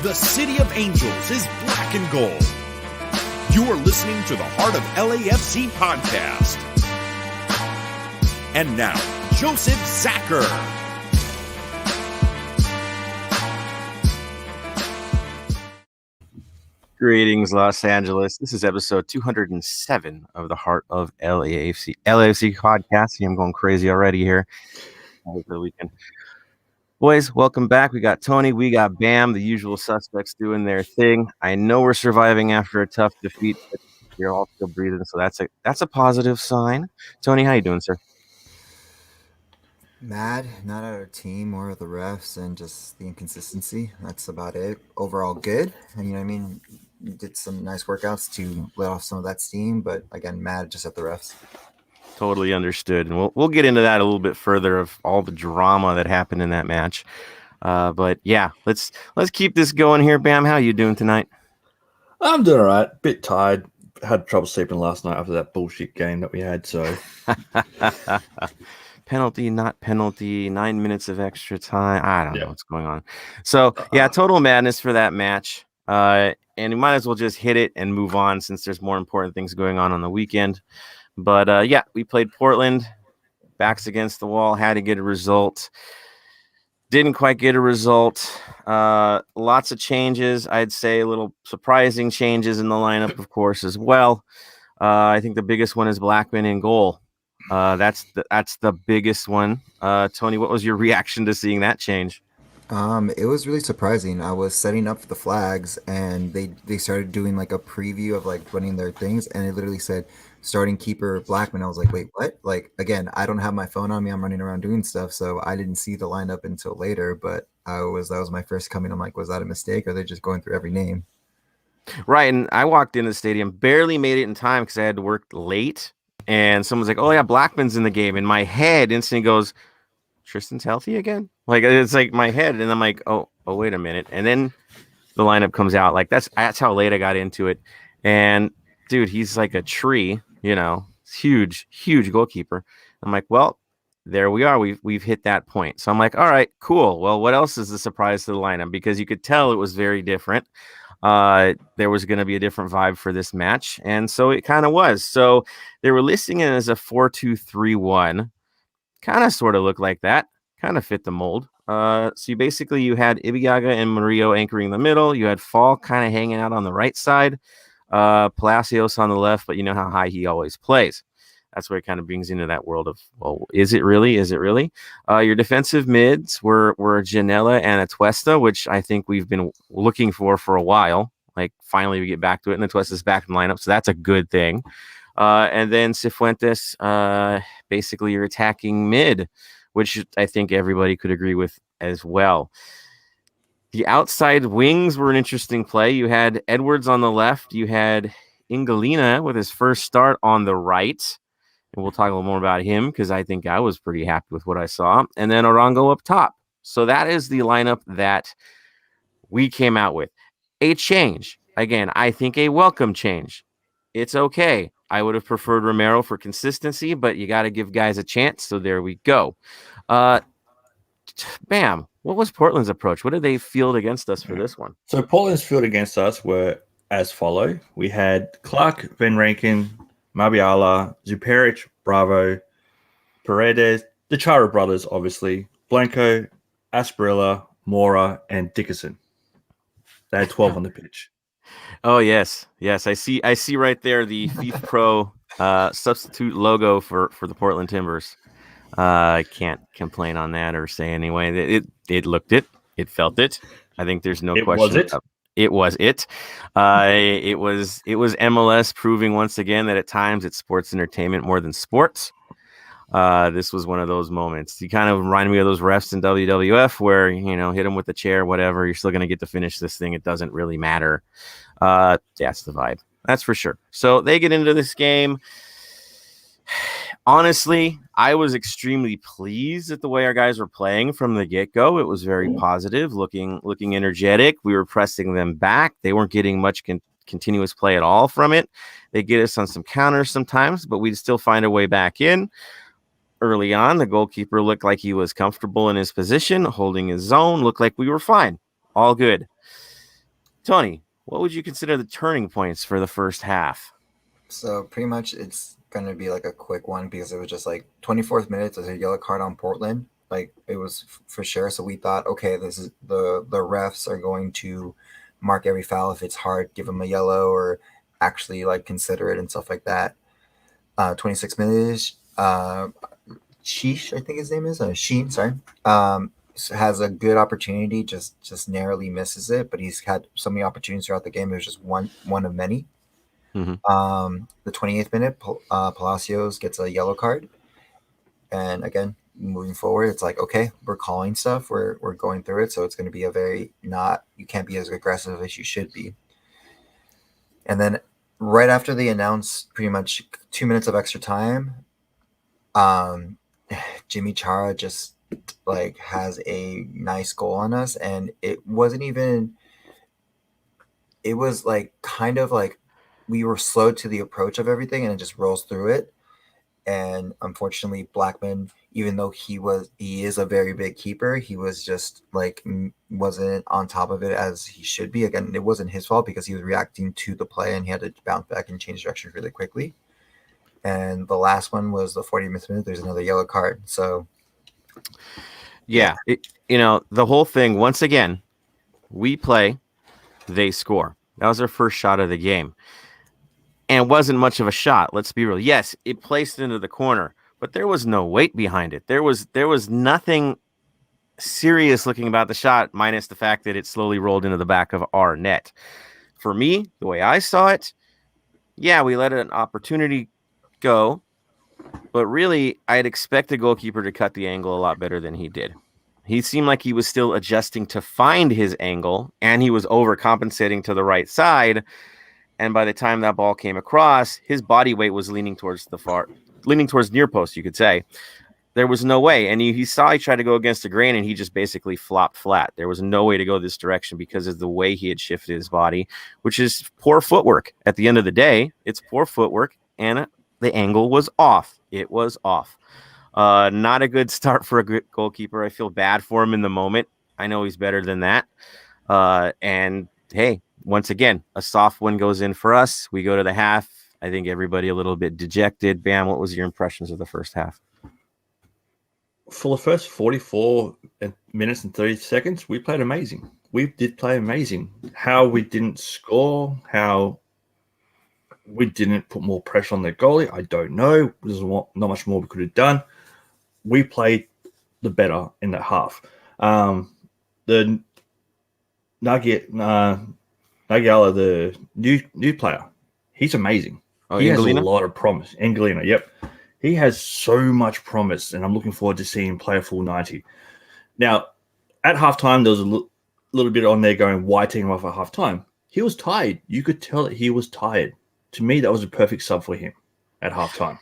The City of Angels is black and gold. You are listening to the Heart of LAFC podcast. And now, Joseph Zacher. Greetings, Los Angeles. This is episode 207 of the Heart of LAFC podcast. I'm going crazy already here over the weekend. Boys, welcome back. We got Tony, we got Bam, the usual suspects doing their thing. I know we're surviving after a tough defeat, but you're all still breathing, so that's a positive sign. Tony, how you doing, sir? Mad, not at our team or the refs, and just the inconsistency. That's about it. Overall, good. And you know what I mean? Did some nice workouts to let off some of that steam, but again, mad just at the refs. Totally understood, and we'll get into that a little bit further of all the drama that happened in that match. But yeah, let's keep this going here. Bam, how you doing tonight? I'm doing all right. Bit tired. Had trouble sleeping last night after that bullshit game that we had. So penalty, not penalty. 9 minutes of extra time. I don't know what's going on. So yeah, total madness for that match. And we might as well just hit it and move on since there's more important things going on the weekend. But yeah, we played Portland, backs against the wall, had to get a result. Didn't quite get a result. Lots of changes. I'd say a little surprising changes in the lineup, of course, as well. I think the biggest one is Blackman in goal. That's the biggest one. Tony, what was your reaction to seeing that change? It was really surprising. I was setting up for the flags, and they started doing like a preview of like running their things, and it literally said starting keeper Blackman. I was like, wait, what? Like, again, I don't have my phone on me. I'm running around doing stuff, so I didn't see the lineup until later. But that was my first coming. I'm like, was that a mistake, or are they just going through every name? Right, and I walked in the stadium, barely made it in time because I had to work late, and someone's like, "Oh yeah, Blackman's in the game." And my head instantly goes, Tristan's healthy again? Like, it's like my head, and I'm like, oh, wait a minute. And then the lineup comes out. Like, that's how late I got into it. And dude, he's like a tree, you know, huge goalkeeper. I'm like, well, there we are. We've hit that point. So I'm like, all right, cool. Well, what else is the surprise to the lineup? Because you could tell it was very different. There was going to be a different vibe for this match. And so it kind of was. So they were listing it as a 4-2-3-1. Kind of sort of looked like that. Kind of fit the mold. So you had Ibiaga and Murillo anchoring the middle. You had Fall kind of hanging out on the right side. Palacios on the left, but you know how high he always plays. That's where it kind of brings into that world of, well, is it really? Is it really? Your defensive mids were Janela and Atuesta, which I think we've been looking for a while. Like, finally we get back to it, and Atuesta's back in the lineup, so that's a good thing. And then Cifuentes, basically your attacking mid, which I think everybody could agree with as well. The outside wings were an interesting play. You had Edwards on the left. You had Ingalina with his first start on the right. And we'll talk a little more about him because I think I was pretty happy with what I saw. And then Arango up top. So that is the lineup that we came out with. A change. Again, I think a welcome change. It's okay. I would have preferred Romero for consistency, but you got to give guys a chance. So there we go. Bam. What was Portland's approach? What did they field against us for this one? So Portland's field against us were as follow. We had Clark, Van Rankin, Mabiala, Zuperic, Bravo, Paredes, the Chara brothers, obviously, Blanco, Asprilla, Mora, and Dickerson. They had 12 on the pitch. Oh, yes. I see right there the FIFA Pro substitute logo for the Portland Timbers. I can't complain on that or say anyway. It looked it. It felt it. I think there's no question. It was it. It was MLS proving once again that at times it's sports entertainment more than sports. This was one of those moments. You kind of remind me of those refs in WWF where, you know, hit them with the chair, whatever. You're still going to get to finish this thing. It doesn't really matter. That's the vibe. That's for sure. So they get into this game. Honestly, I was extremely pleased at the way our guys were playing from the get-go. It was very positive, looking energetic. We were pressing them back. They weren't getting much continuous play at all from it. They get us on some counters sometimes, but we'd still find a way back in. Early on, the goalkeeper looked like he was comfortable in his position, holding his zone, looked like we were fine. All good. Tony, what would you consider the turning points for the first half? So pretty much it's gonna be like a quick one because it was just like 24th minute. There's a yellow card on Portland. Like it was for sure. So we thought, okay, this is the refs are going to mark every foul. If it's hard, give them a yellow or actually like consider it and stuff like that. 26 minutes. Sheesh, I think his name is Sheen. Sorry. Has a good opportunity, just narrowly misses it, but he's had so many opportunities throughout the game. It was just one of many. The 28th minute, Palacios gets a yellow card, and again, moving forward, it's like, okay, we're calling stuff, we're going through it, so it's going to be a very you can't be as aggressive as you should be. And then right after they announce pretty much 2 minutes of extra time, Jimmy Chara just like has a nice goal on us, and it was like kind of like we were slow to the approach of everything, and it just rolls through it. And unfortunately, Blackman, even though he is a very big keeper, he was just like wasn't on top of it as he should be. Again, it wasn't his fault because he was reacting to the play and he had to bounce back and change direction really quickly. And the last one was the 40th minute. There's another yellow card. So yeah. The whole thing, once again, we play, they score. That was our first shot of the game. And it wasn't much of a shot. Let's be real. Yes, it placed into the corner, but there was no weight behind it. There was nothing serious looking about the shot, minus the fact that it slowly rolled into the back of our net. For me, the way I saw it, yeah, we let an opportunity go, but really, I'd expect the goalkeeper to cut the angle a lot better than he did. He seemed like he was still adjusting to find his angle, and he was overcompensating to the right side. And by the time that ball came across, his body weight was leaning towards near post, you could say. There was no way. And he tried to go against the grain, and he just basically flopped flat. There was no way to go this direction because of the way he had shifted his body, which is poor footwork. At the end of the day, it's poor footwork, and the angle was off. It was off. Not a good start for a good goalkeeper. I feel bad for him in the moment. I know he's better than that. And hey, once again, a soft one goes in for us. We go to the half. I think everybody a little bit dejected. Bam, what was your impressions of the first half? For the first 44 minutes and 30 seconds, we played amazing. We did play amazing. How we didn't score, how we didn't put more pressure on the goalie, I don't know. There's not much more we could have done. We played the better in that half. The Nagiala, the new player, he's amazing. He has a lot of promise. Angelina, yep. He has so much promise, and I'm looking forward to seeing him play a full 90. Now, at halftime, there was a little bit on there going, why take him off at halftime? He was tired. You could tell that he was tired. To me, that was a perfect sub for him at halftime.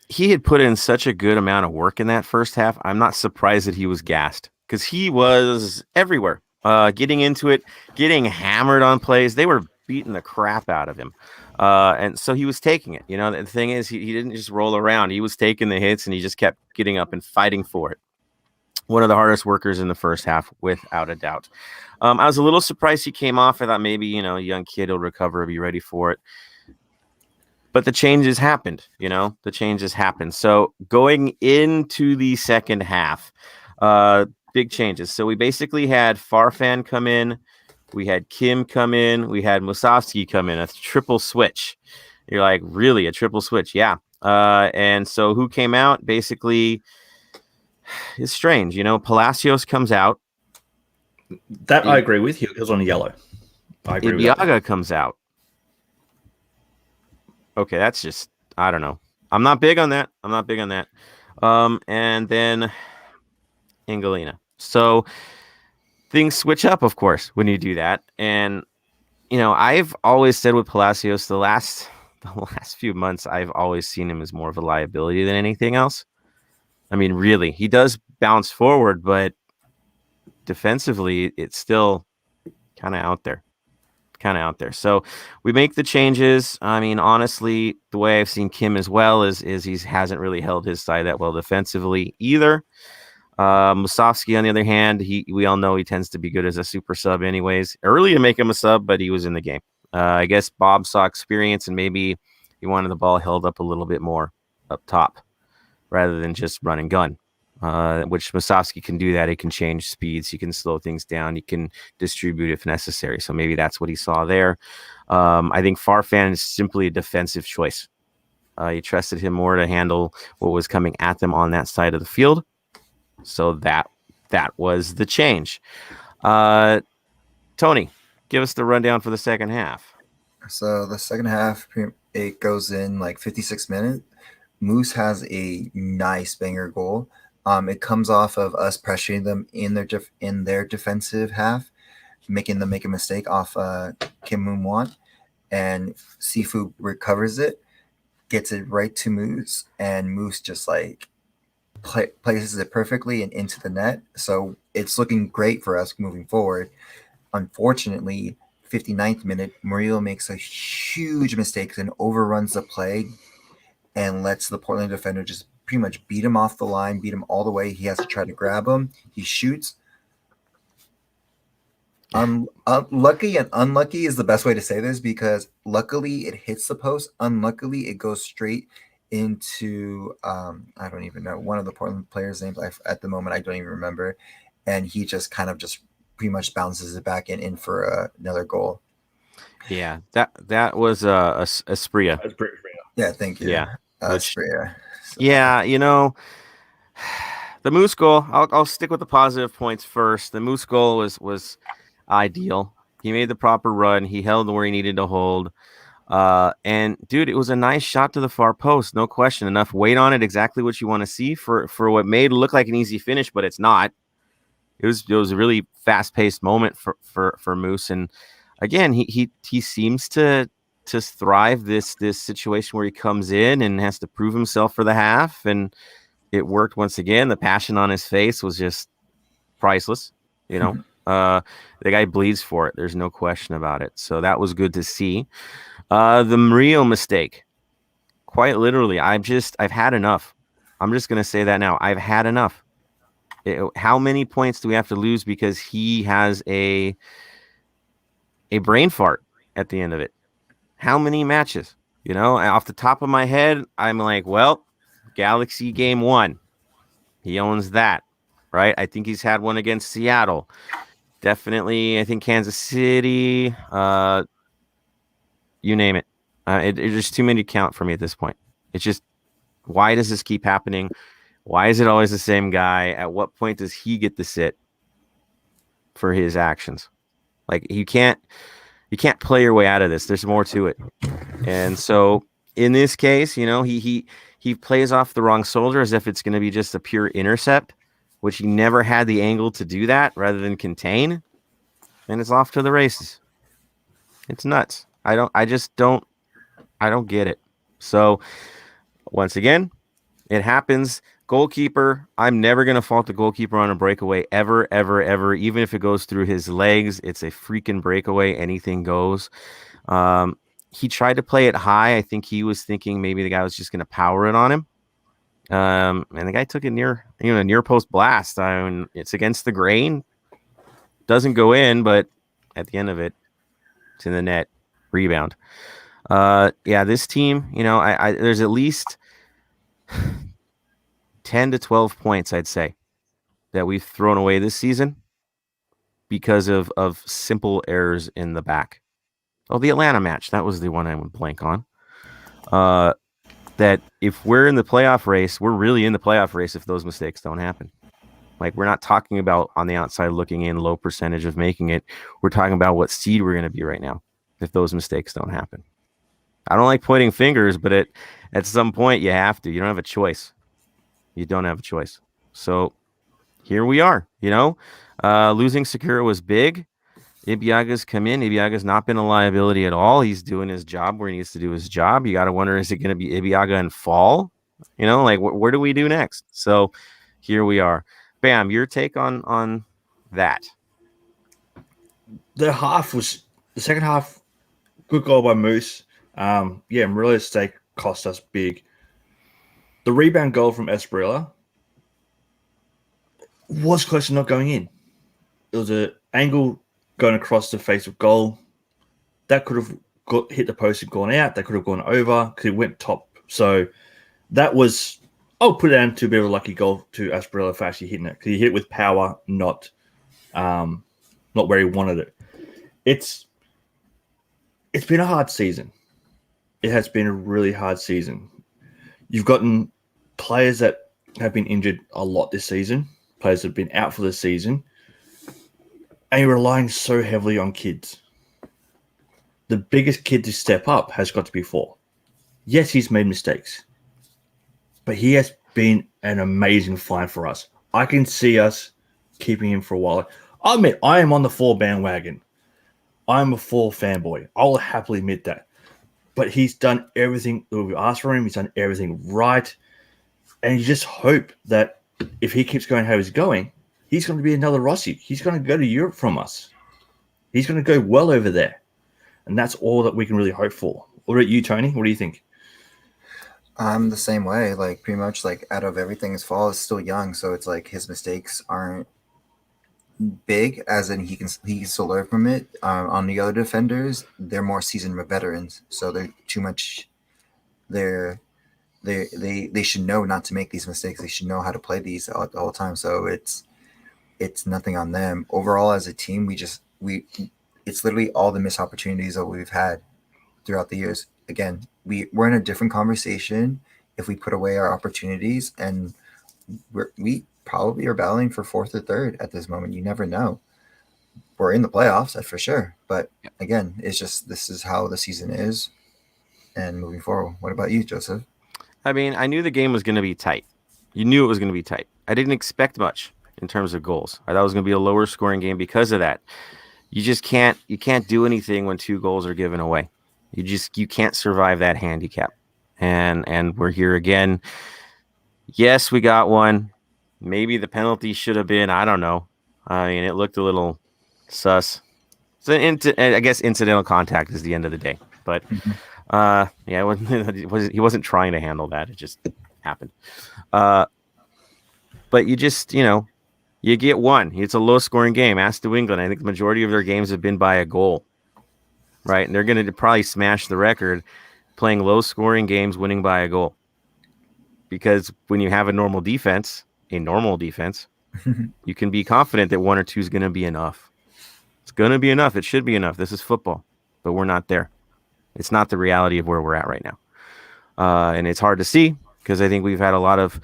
He had put in such a good amount of work in that first half. I'm not surprised that he was gassed because he was everywhere. Getting into it, getting hammered on plays. They were beating the crap out of him. And so he was taking it. The thing is, he didn't just roll around. He was taking the hits, and he just kept getting up and fighting for it. One of the hardest workers in the first half, without a doubt. I was a little surprised he came off. I thought maybe, a young kid will recover, be ready for it. But the changes happened, the changes happened. So going into the second half, big changes. So we basically had Farfan come in. We had Kim come in. We had Musovski come in. A triple switch. You're like, really? A triple switch? Yeah. And so who came out? Basically, it's strange. Palacios comes out. That I agree with. He was on yellow. I agree with that. Ibiaga comes out. Okay, that's just, I don't know. I'm not big on that. And then Angelina. So things switch up, of course, when you do that. And, I've always said with Palacios, the last few months, I've always seen him as more of a liability than anything else. I mean, really, he does bounce forward, but defensively, it's still kind of out there. So we make the changes. I mean, honestly, the way I've seen Kim as well is he hasn't really held his side that well defensively either. Musovski, on the other hand, we all know he tends to be good as a super sub anyways. Early to make him a sub, but he was in the game. I guess Bob saw experience and maybe he wanted the ball held up a little bit more up top rather than just run and gun, which Musovski can do that. He can change speeds. He can slow things down. He can distribute if necessary. So maybe that's what he saw there. I think Farfan is simply a defensive choice. He trusted him more to handle what was coming at them on that side of the field. So that was the change. Tony, give us the rundown for the second half. So the second half, it goes in like 56 minutes. Moose has a nice banger goal. It comes off of us pressuring them in their defensive half, making them make a mistake off Kim Moon-Wan, and Sifu recovers it, gets it right to Moose, and Moose just like places it perfectly and into the net. So it's looking great for us moving forward. Unfortunately, 59th minute, Murillo makes a huge mistake and overruns the play and lets the Portland defender just pretty much beat him off the line, beat him all the way. He has to try to grab him. He shoots. Lucky and unlucky is the best way to say this, because luckily it hits the post. Unluckily, it goes straight into I don't even know one of the Portland players' names at the moment. I don't even remember, and he just kind of just pretty much bounces it back in for another goal. Yeah, that was Espria. Yeah, thank you. Yeah, Espria. So. Yeah, the Moose goal. I'll stick with the positive points first. The Moose goal was ideal. He made the proper run. He held where he needed to hold. And dude, it was a nice shot to the far post, no question. Enough weight on it, exactly what you want to see for what made it look like an easy finish, but it's not. It was a really fast-paced moment for Moose, and again, he seems to thrive this situation where he comes in and has to prove himself for the half, and it worked once again. The passion on his face was just priceless. The guy bleeds for it. There's no question about it. So that was good to see. The Murillo mistake, quite literally, I've had enough. I'm just going to say that now. I've had enough. How many points do we have to lose because he has a brain fart at the end of it? How many matches? Off the top of my head, I'm like, well, Galaxy game 1. He owns that, right? I think he's had one against Seattle. Definitely, I think Kansas City. You name it. It's just too many to count for me at this point. It's just, why does this keep happening? Why is it always the same guy? At what point does he get the sit for his actions? Like, you can't play your way out of this. There's more to it. And so in this case, he plays off the wrong soldier as if it's going to be just a pure intercept, which he never had the angle to do that rather than contain. And it's off to the races. It's nuts. I don't get it. So once again, it happens. Goalkeeper, I'm never going to fault the goalkeeper on a breakaway ever, ever, ever. Even if it goes through his legs, it's a freaking breakaway. Anything goes. He tried to play it high. I think he was thinking maybe the guy was just going to power it on him. And the guy took it near post blast. It's against the grain. Doesn't go in, but at the end of it, it's in the net. Rebound. This team, there's at least 10 to 12 points, I'd say, that we've thrown away this season because of simple errors in the back. Oh, the Atlanta match. That was the one I would blank on. That if we're in the playoff race, we're really in the playoff race if those mistakes don't happen. Like, we're not talking about on the outside looking in low percentage of making it. We're talking about what seed we're going to be right now if those mistakes don't happen. I don't like pointing fingers, but at some point you have to. You don't have a choice. You don't have a choice. So here we are, losing Sakura was big. Ibiaga's come in. Ibiaga's not been a liability at all. He's doing his job where he needs to do his job. You got to wonder, is it going to be Ibiaga in fall? Where do we do next? So here we are. Bam, your take on that. The second half, good goal by Moose. Murillo's mistake cost us big. The rebound goal from Esprilla, was close to not going in. It was an angle going across the face of goal. That could have hit the post and gone out. That could have gone over because it went top. So that was, I'll put it down to a bit of a lucky goal to Asperilla for actually hitting it because he hit it with power, not where he wanted it. It's been a hard season. It has been a really hard season. You've gotten players that have been injured a lot this season, players that have been out for the season, and you're relying so heavily on kids. The biggest kid to step up has got to be 4. Yes, he's made mistakes, but he has been an amazing find for us. I can see us keeping him for a while. I admit, I am on the 4 bandwagon. I'm a 4 fanboy. I'll happily admit that. But he's done everything that we asked for him. He's done everything right. And you just hope that if he keeps going how he's going, he's going to be another Rossi. He's going to go to Europe from us. He's going to go well over there. And that's all that we can really hope for. What about you, Tony? What do you think? I'm the same way. Like, pretty much, like, out of everything, his fall is still young. So it's like his mistakes aren't big, as in he can still learn from it. On the other defenders, they're more seasoned veterans, so they're too much. They should know not to make these mistakes. They should know how to play these the whole time. So it's nothing on them. Overall, as a team, it's literally all the missed opportunities that we've had throughout the years. Again, we're in a different conversation if we put away our opportunities, and we probably are battling for 4th or 3rd at this moment. You never know. We're in the playoffs, that's for sure. But again, it's just this is how the season is, and moving forward. What about you, Joseph? I mean, I knew the game was going to be tight. You knew it was going to be tight. I didn't expect much in terms of goals. I thought it was going to be a lower scoring game because of that. You just can't do anything when 2 goals are given away. You can't survive that handicap. And we're here again. Yes, we got one. Maybe the penalty should have been, I don't know. I mean, it looked a little sus. So I guess incidental contact is the end of the day. But he wasn't trying to handle that. It just happened. But you just, you get one. It's a low-scoring game. Ask New England. I think the majority of their games have been by a goal, right? And they're going to probably smash the record playing low-scoring games, winning by a goal. Because when you have a normal defense, you can be confident that 1 or 2 is going to be enough. It's going to be enough. It should be enough. This is football, but we're not there. It's not the reality of where we're at right now. And it's hard to see because I think we've had a lot of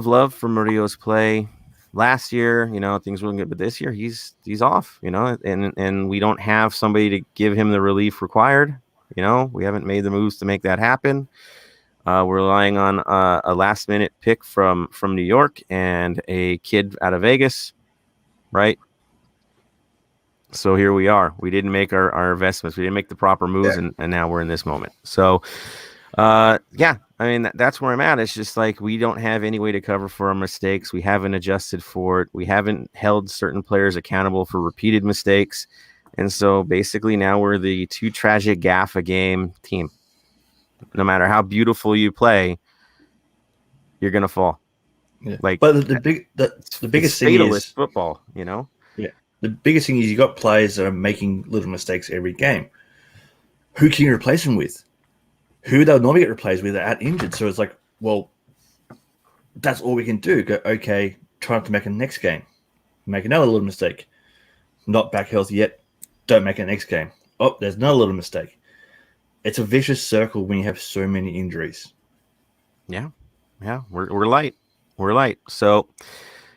love for Murillo's play last year. Things were good, but this year he's off. And we don't have somebody to give him the relief required. We haven't made the moves to make that happen. We're relying on a last-minute pick from New York and a kid out of Vegas, right? So here we are. We didn't make our investments. We didn't make the proper moves, and now we're in this moment. So, I mean, that's where I'm at. It's just like we don't have any way to cover for our mistakes. We haven't adjusted for it. We haven't held certain players accountable for repeated mistakes. And so basically now we're the 2 tragic gaff a game team. No matter how beautiful you play, you're gonna fall. Yeah. Like, but the biggest thing is football. Yeah, the biggest thing is you got players that are making little mistakes every game. Who can you replace them with? Who they'll normally get replaced with are out injured. So it's like, well, that's all we can do. Go, okay, try not to make a next game. Make another little mistake. Not back healthy yet. Don't make it next game. Oh, there's another little mistake. It's a vicious circle when you have so many injuries. Yeah, we're light. We're light. So,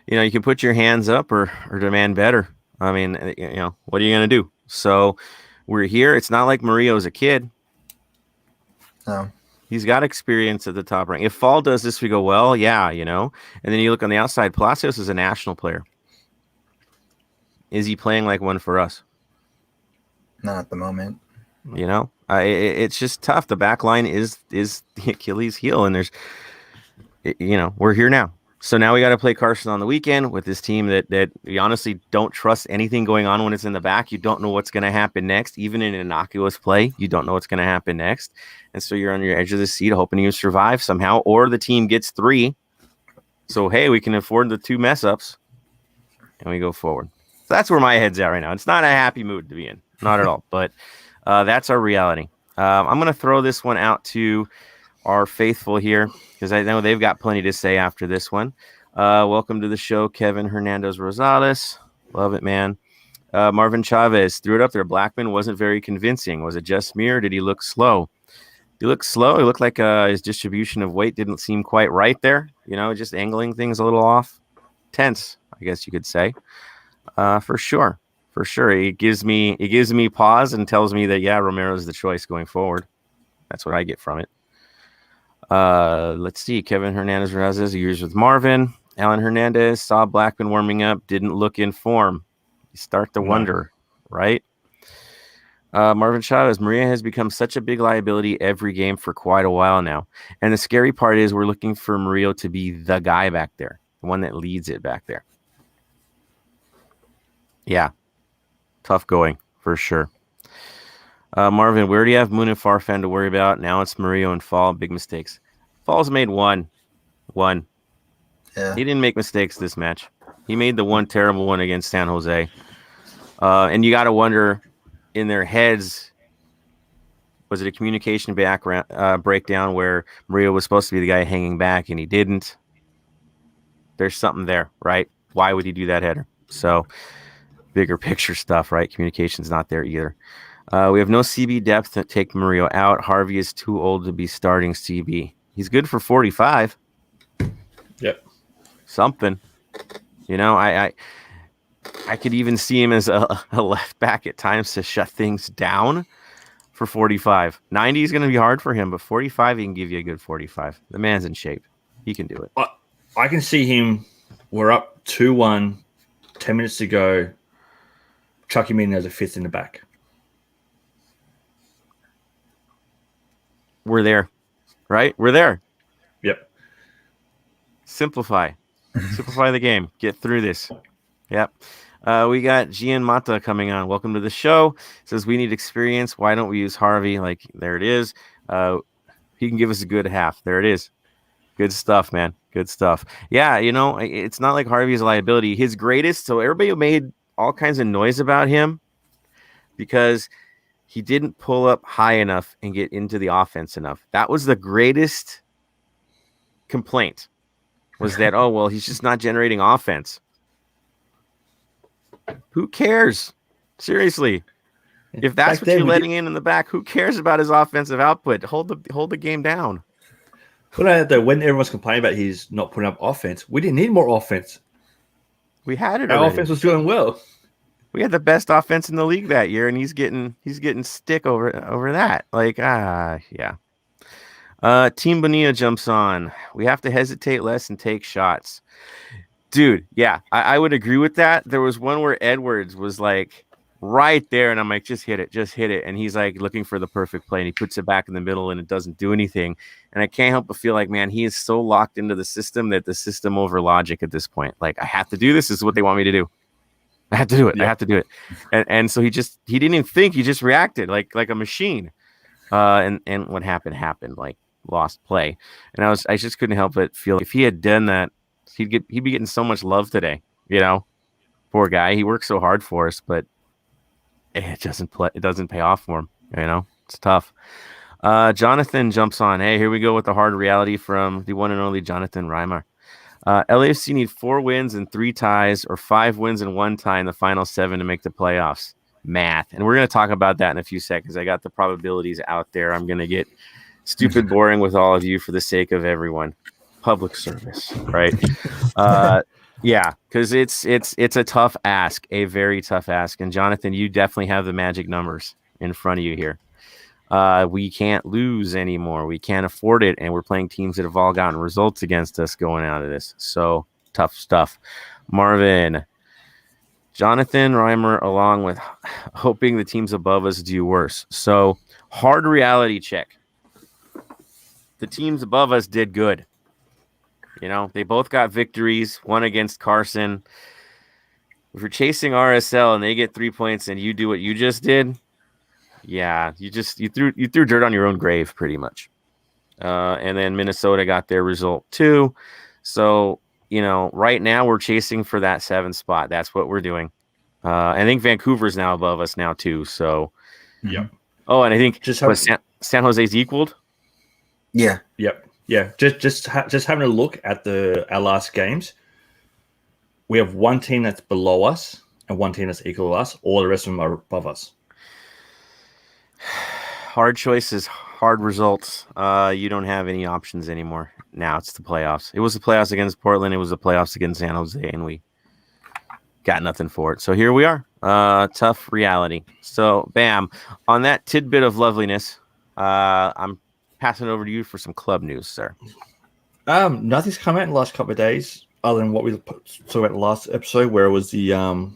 you can put your hands up or demand better. I mean, what are you going to do? So we're here. It's not like Murillo's a kid. No. He's got experience at the top rank. If Fall does this, we go, well, yeah, And then you look on the outside. Palacios is a national player. Is he playing like one for us? Not at the moment. It's just tough. The back line is the Achilles heel, and we're here now. So now we got to play Carson on the weekend with this team that we honestly don't trust anything going on when it's in the back. You don't know what's going to happen next. Even in an innocuous play, you don't know what's going to happen next. And so you're on your edge of the seat hoping you survive somehow, or the team gets 3. So, hey, we can afford the 2 mess ups. and we go forward. So that's where my head's at right now. It's not a happy mood to be in, not at all. But that's our reality. I'm going to throw this one out to our faithful here because I know they've got plenty to say after this one. Welcome to the show, Kevin Hernandez Rosales. Love it, man. Marvin Chavez threw it up there. Blackman wasn't very convincing. Was it just me, or did he look slow? He looked slow. He looked like his distribution of weight didn't seem quite right there. Just angling things a little off. Tense, I guess you could say. For sure. It gives me pause and tells me that, yeah, Romero's the choice going forward. That's what I get from it. Let's see. Kevin Hernandez Razes years with Marvin. Alan Hernandez saw Blackman warming up, didn't look in form. You start to wonder, right? Marvin Chavez, Maria has become such a big liability every game for quite a while now. And the scary part is we're looking for Murillo to be the guy back there, the one that leads it back there. Yeah, tough going for sure. Marvin, where do you have Moon and Farfan to worry about? Now it's Murillo and Fall. Big mistakes. Fall's made one. Yeah. He didn't make mistakes this match. He made the one terrible one against San Jose. And you got to wonder, in their heads, was it a communication breakdown where Murillo was supposed to be the guy hanging back and he didn't? There's something there, right? Why would he do that header? So, bigger picture stuff, right? Communication's not there either. We have no CB depth to take Murillo out. Harvey is too old to be starting CB. He's good for 45. Yep. Something. I could even see him as a left back at times to shut things down for 45. 90 is going to be hard for him, but 45, he can give you a good 45. The man's in shape. He can do it. I can see him. We're up 2-1, 10 minutes to go. Chuck him in as a fifth in the back. We're there, right? We're there. Yep. Simplify the game. Get through this. Yep. We got Gian Mata coming on. Welcome to the show. Says we need experience. Why don't we use Harvey? Like, there it is. He can give us a good half. There it is. Good stuff, man. Good stuff. Yeah, it's not like Harvey's a liability. His greatest, so everybody made all kinds of noise about him because he didn't pull up high enough and get into the offense enough. That was the greatest complaint, was that, oh, well, he's just not generating offense. Who cares? Seriously. If that's what you're letting in the back, who cares about his offensive output? Hold the game down. When everyone's complaining about he's not putting up offense, we didn't need more offense. We had it Our already. offense was doing well. We had the best offense in the league that year, and he's getting stick over that. Like, yeah. Team Bonilla jumps on. We have to hesitate less and take shots. Dude, yeah, I would agree with that. There was one where Edwards was like right there, and I'm like, just hit it. And he's like looking for the perfect play, and he puts it back in the middle, and it doesn't do anything. And I can't help but feel like, man, he is so locked into the system that the system over logic at this point. Like, I have to do this. This is what they want me to do. I have to do it. Yeah. I have to do it. And so he didn't even think. He just reacted like a machine. And what happened, like lost play. And I just couldn't help but feel like if he had done that, he'd be getting so much love today. Poor guy. He works so hard for us, but it doesn't pay off for him. It's tough. Jonathan jumps on. Hey, here we go with the hard reality from the one and only Jonathan Reimer. LAFC need 4 wins and 3 ties, or 5 wins and 1 tie in the final 7 to make the playoffs. Math. And we're going to talk about that in a few seconds. I got the probabilities out there. I'm going to get stupid boring with all of you for the sake of everyone. Public service, right? Yeah, because it's a tough ask, a very tough ask. And Jonathan, you definitely have the magic numbers in front of you here. We can't lose anymore. We can't afford it. And we're playing teams that have all gotten results against us going out of this. So tough stuff. Marvin, Jonathan Reimer, along with hoping the teams above us do worse. So hard reality check. The teams above us did good. They both got victories, one against Carson. If you're chasing RSL and they get 3 points and you do what you just did, yeah, you threw dirt on your own grave pretty much. And then Minnesota got their result too. So right now we're chasing for that 7th spot. That's what we're doing. I think Vancouver's now above us now too. So, Yep. Oh, and I think Just San Jose's equaled. Yeah. Yep. Yeah. Just having a look at our last games. We have one team that's below us and one team that's equal to us. All the rest of them are above us. Hard choices, hard results. You don't have any options anymore. Now it's the playoffs. It was the playoffs against Portland. It was the playoffs against San Jose, and we got nothing for it. So here we are. Tough reality. So, bam. On that tidbit of loveliness, I'm passing it over to you for some club news, sir. Nothing's come out in the last couple of days other than what we talked about the last episode, where it was the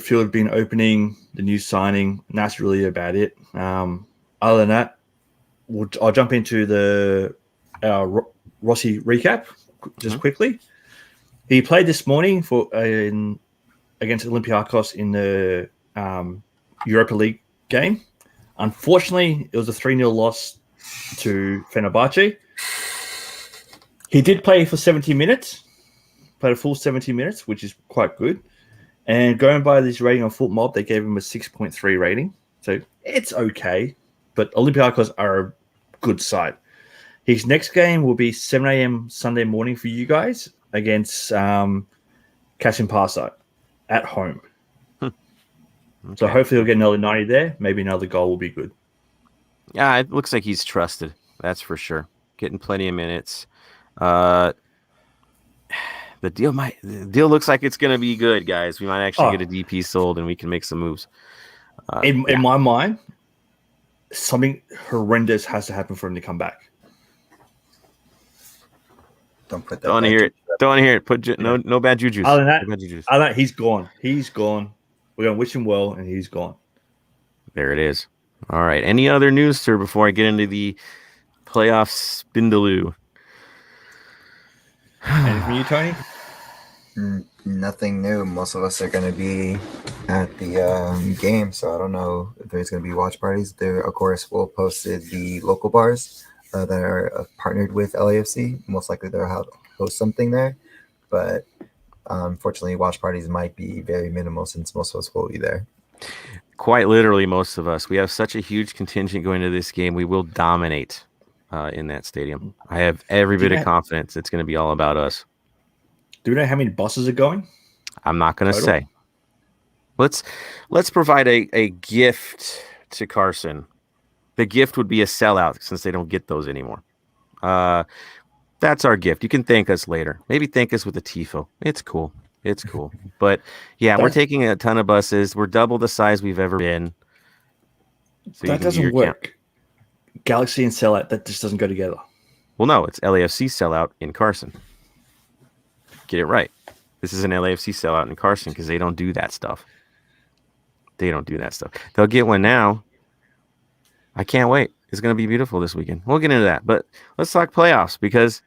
field being opening, the new signing, and that's really about it. Other than that, I'll jump into the Rossi recap just quickly. He played this morning against Olympiacos in the Europa League game. Unfortunately, it was a 3-0 loss to Fenerbahce. He did play for 70 minutes, played a full 70 minutes, which is quite good. And going by this rating on Foot Mob, they gave him a 6.3 rating. So it's okay, but Olympiacos are a good side. His next game will be 7 a.m. Sunday morning for you guys against Carson at home. Okay. So hopefully he'll get another 90 there. Maybe another goal will be good. Yeah, it looks like he's trusted. That's for sure. Getting plenty of minutes. The deal looks like it's going to be good, guys. We might actually get a DP sold and we can make some moves. In my mind, something horrendous has to happen for him to come back. Don't put that. Don't want to hear it. Don't want to hear it. Put no bad juju. Other than that, he's gone. He's gone. We're going to wish him well, and he's gone. There it is. All right. Any other news, sir, before I get into the playoff spindaloo? Anything from you, Tony? Nothing new. Most of us are going to be at the game, so I don't know if there's going to be watch parties. There, of course, we'll posted the local bars that are partnered with LAFC. Most likely they'll host something there, but unfortunately, watch parties might be very minimal since most of us will be there. Quite literally, most of us. We have such a huge contingent going to this game. We will dominate in that stadium. I have every bit of confidence it's going to be all about us. Do we know how many buses are going? I'm not going to say. Let's provide a gift to Carson. The gift would be a sellout since they don't get those anymore. That's our gift. You can thank us later. Maybe thank us with a tifo. It's cool. It's cool. But yeah, we're taking a ton of buses. We're double the size we've ever been. So that doesn't work. Galaxy and sellout, that just doesn't go together. Well, no, it's LAFC sellout in Carson. Get it right. This is an LAFC sellout in Carson because they don't do that stuff. They'll get one now. I can't wait. It's going to be beautiful this weekend. We'll get into that. But let's talk playoffs because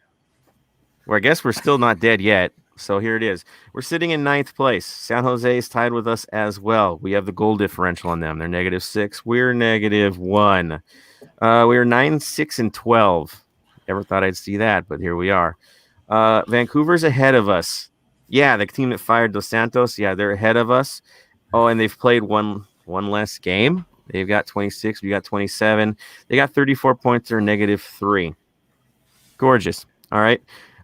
I guess we're still not dead yet. So here it is. We're sitting in 9th place. San Jose is tied with us as well. We have the goal differential on them. They're -6. We're -1. We're 9-6-12. Never thought I'd see that, but here we are. Vancouver's ahead of us. Yeah, the team that fired Dos Santos, yeah, they're ahead of us. Oh, and they've played one less game. They've got 26. We got 27. They got 34 points. They're -3. Gorgeous. All right.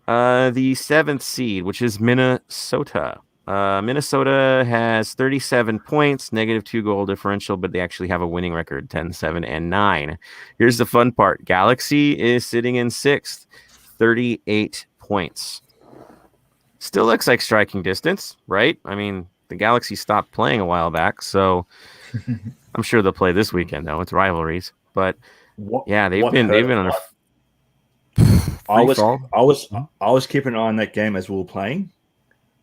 The 7th seed, which is Minnesota. Minnesota has 37 points, -2 goal differential, but they actually have a winning record, 10-7-9. Here's the fun part. Galaxy is sitting in 6th, 38 points. Still looks like striking distance, right? I mean, the Galaxy stopped playing a while back, so I'm sure they'll play this weekend, though. It's rivalries. But, yeah, they've been on a I was keeping an eye on that game as we were playing,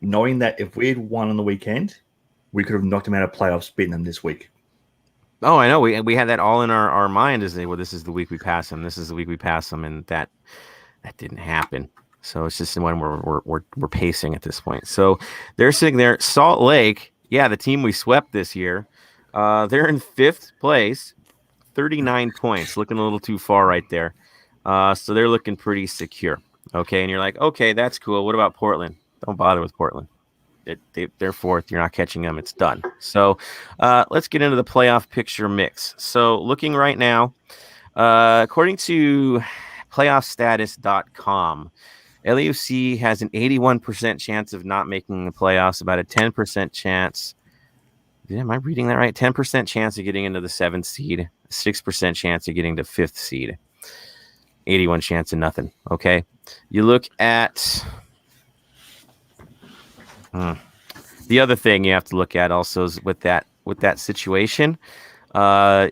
knowing that if we had won on the weekend, we could have knocked them out of playoffs, beating them this week. Oh, I know. We had that all in our mind as this is the week we pass them. This is the week we pass them, and that didn't happen. So it's just when we're pacing at this point. So they're sitting there. Salt Lake, yeah, the team we swept this year. They're in 5th place, 39 points. Looking a little too far right there. So they're looking pretty secure. Okay, and you're like, okay, that's cool. What about Portland? Don't bother with Portland. They're fourth. You're not catching them. It's done. So let's get into the playoff picture mix. So looking right now, according to playoffstatus.com, LAFC has an 81% chance of not making the playoffs, about a 10% chance. Am I reading that right? 10% chance of getting into the 7th seed, 6% chance of getting to 5th seed, 81 chance of nothing. Okay. You look at the other thing you have to look at also is with that situation, the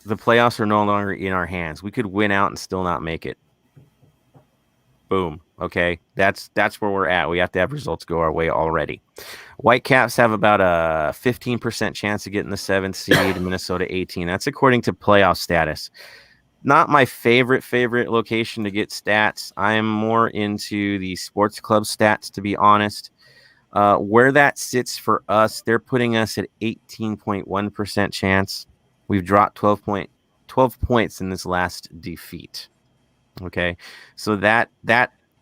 playoffs are no longer in our hands. We could win out and still not make it. Boom. Okay. That's where we're at. We have to have results go our way already. Whitecaps have about a 15% chance of getting the 7th seed, Minnesota 18. That's according to playoff status. Not my favorite location to get stats. I am more into the sports club stats, to be honest. Where that sits for us, they're putting us at 18.1% chance. We've dropped 12 points in this last defeat. Okay, so that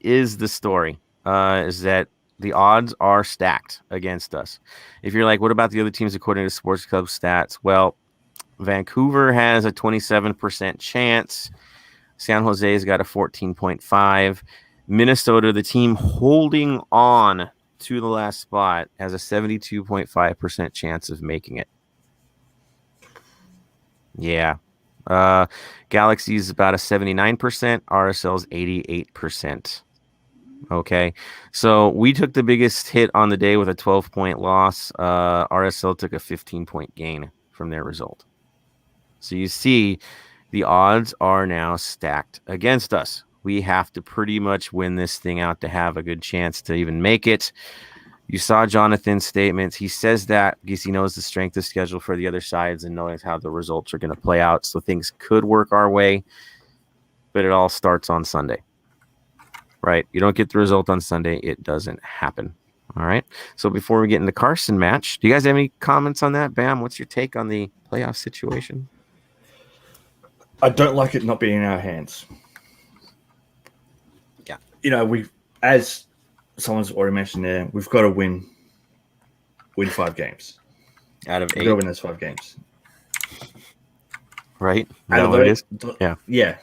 is the story. Is that the odds are stacked against us. If you're like, what about the other teams according to sports club stats? Well, Vancouver has a 27% chance. San Jose's got a 14.5. Minnesota, the team holding on to the last spot, has a 72.5% chance of making it. Yeah. Galaxy's about a 79%. RSL's 88%. Okay. So we took the biggest hit on the day with a 12-point loss. RSL took a 15-point gain from their result. So you see, the odds are now stacked against us. We have to pretty much win this thing out to have a good chance to even make it. You saw Jonathan's statements. He says that because he knows the strength of schedule for the other sides and knows how the results are going to play out. So things could work our way, but it all starts on Sunday, right? You don't get the result on Sunday, it doesn't happen. All right. So before we get into Carson match, do you guys have any comments on that? Bam, what's your take on the playoff situation? I don't like it not being in our hands. Yeah. You know, as someone's already mentioned there, we've got to win 5 games. Out of 8. We've got to win those 5 games. Right? Out of those, yeah. Yeah.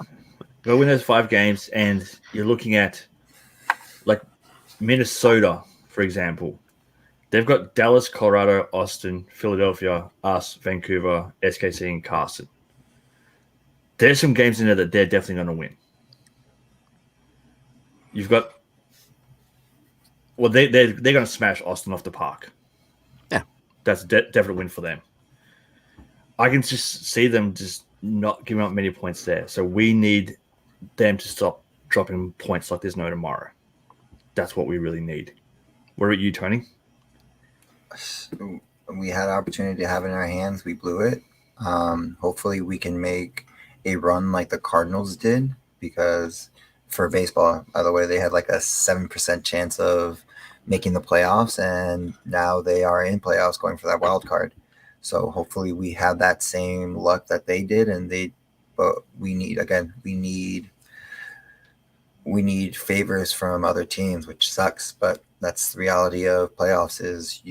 Got to win those 5 games, and you're looking at, like, Minnesota, for example. They've got Dallas, Colorado, Austin, Philadelphia, us, Vancouver, SKC, and Carson. There's some games in there that they're definitely going to win. You've got, well, they're going to smash Austin off the park. Yeah, that's a definite win for them. I can just see them just not giving up many points there. So we need them to stop dropping points like there's no tomorrow. That's what we really need. What about you, Tony? We had an opportunity to have it in our hands. We blew it. Hopefully we can make a run like the Cardinals did, because for baseball, by the way, they had like a 7% chance of making the playoffs, and now they are in playoffs going for that wild card. So hopefully we have that same luck that they did, but we need favors from other teams, which sucks, but that's the reality of playoffs. Is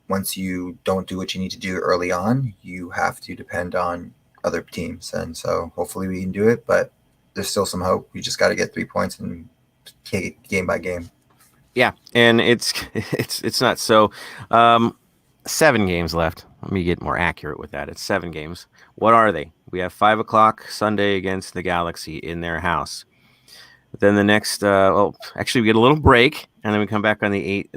once you don't do what you need to do early on, you have to depend on other teams. And so hopefully we can do it, but there's still some hope. We just got to get 3 points and take it game by game. Yeah, and it's not so. 7 games left. Let me get more accurate with that. It's 7 games. What are they? We have 5:00 Sunday against the Galaxy in their house. But then the next, actually we get a little break, and then we come back on the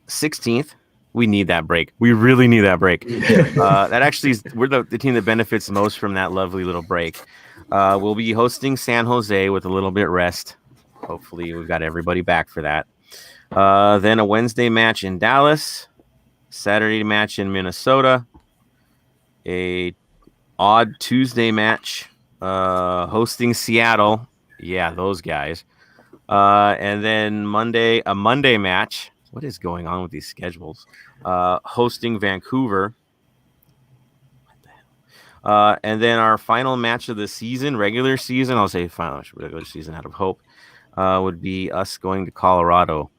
16th. We need that break. We really need that break. That actually is, we're the team that benefits most from that lovely little break. We'll be hosting San Jose with a little bit rest. Hopefully we've got everybody back for that. Then a Wednesday match in Dallas, Saturday match in Minnesota, a odd Tuesday match hosting Seattle. Yeah, those guys. And then a Monday match. What is going on with these schedules? Hosting Vancouver. What the And then our final match of the season, regular season, I'll say final match of regular season out of hope, would be us going to Colorado.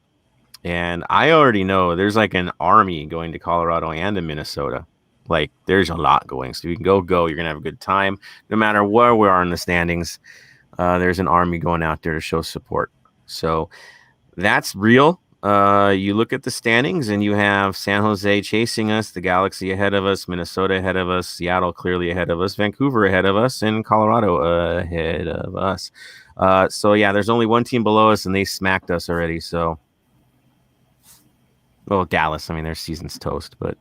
And I already know there's like an army going to Colorado and to Minnesota. Like there's a lot going. So you can go. You're going to have a good time. No matter where we are in the standings, there's an army going out there to show support. So that's real. You look at the standings and you have San Jose chasing us, the Galaxy ahead of us, Minnesota ahead of us, Seattle clearly ahead of us, Vancouver ahead of us, and Colorado ahead of us. So yeah, there's only one team below us and they smacked us already. So, well, Dallas, I mean, their season's toast, but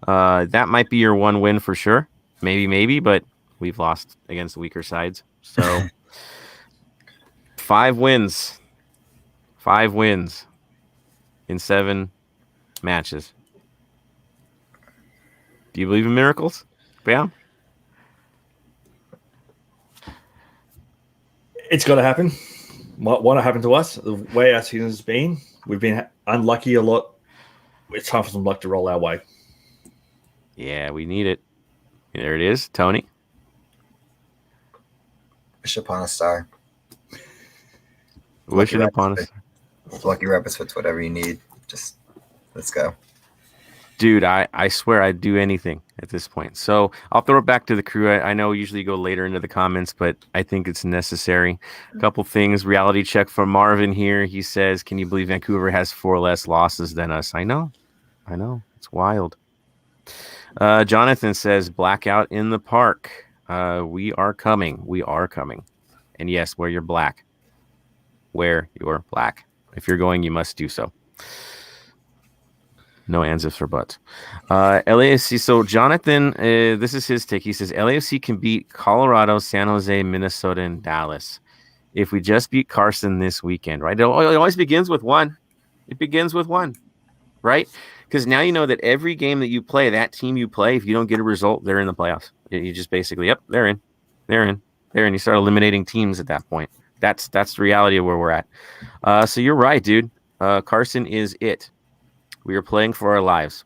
that might be your one win for sure. Maybe, but we've lost against weaker sides. So 5 wins. 5 wins in 7 matches. Do you believe in miracles? Yeah. It's got to happen. Want to happen to us? The way our season has been, we've been unlucky a lot. It's time for some luck to roll our way. Yeah, we need it. There it is, Tony. Wish upon a star. Wishing upon us. Lucky rabbits with whatever you need. Just let's go. Dude, I swear I'd do anything at this point. So I'll throw it back to the crew. I know we usually go later into the comments, but I think it's necessary. A couple things. Reality check from Marvin here. He says, can you believe Vancouver has 4 less losses than us? I know. It's wild. Jonathan says, blackout in the park. We are coming. And yes, wear your black. Wear your black. If you're going, you must do so. No ands, ifs, or buts. LAFC. So Jonathan, this is his take. He says LAFC can beat Colorado, San Jose, Minnesota, and Dallas if we just beat Carson this weekend, right? It always begins with one. It begins with one, right? Because now you know that every game that you play, that team you play, if you don't get a result, they're in the playoffs. You just basically, yep, they're in. You start eliminating teams at that point. That's the reality of where we're at. So you're right, dude. Carson is it. We are playing for our lives,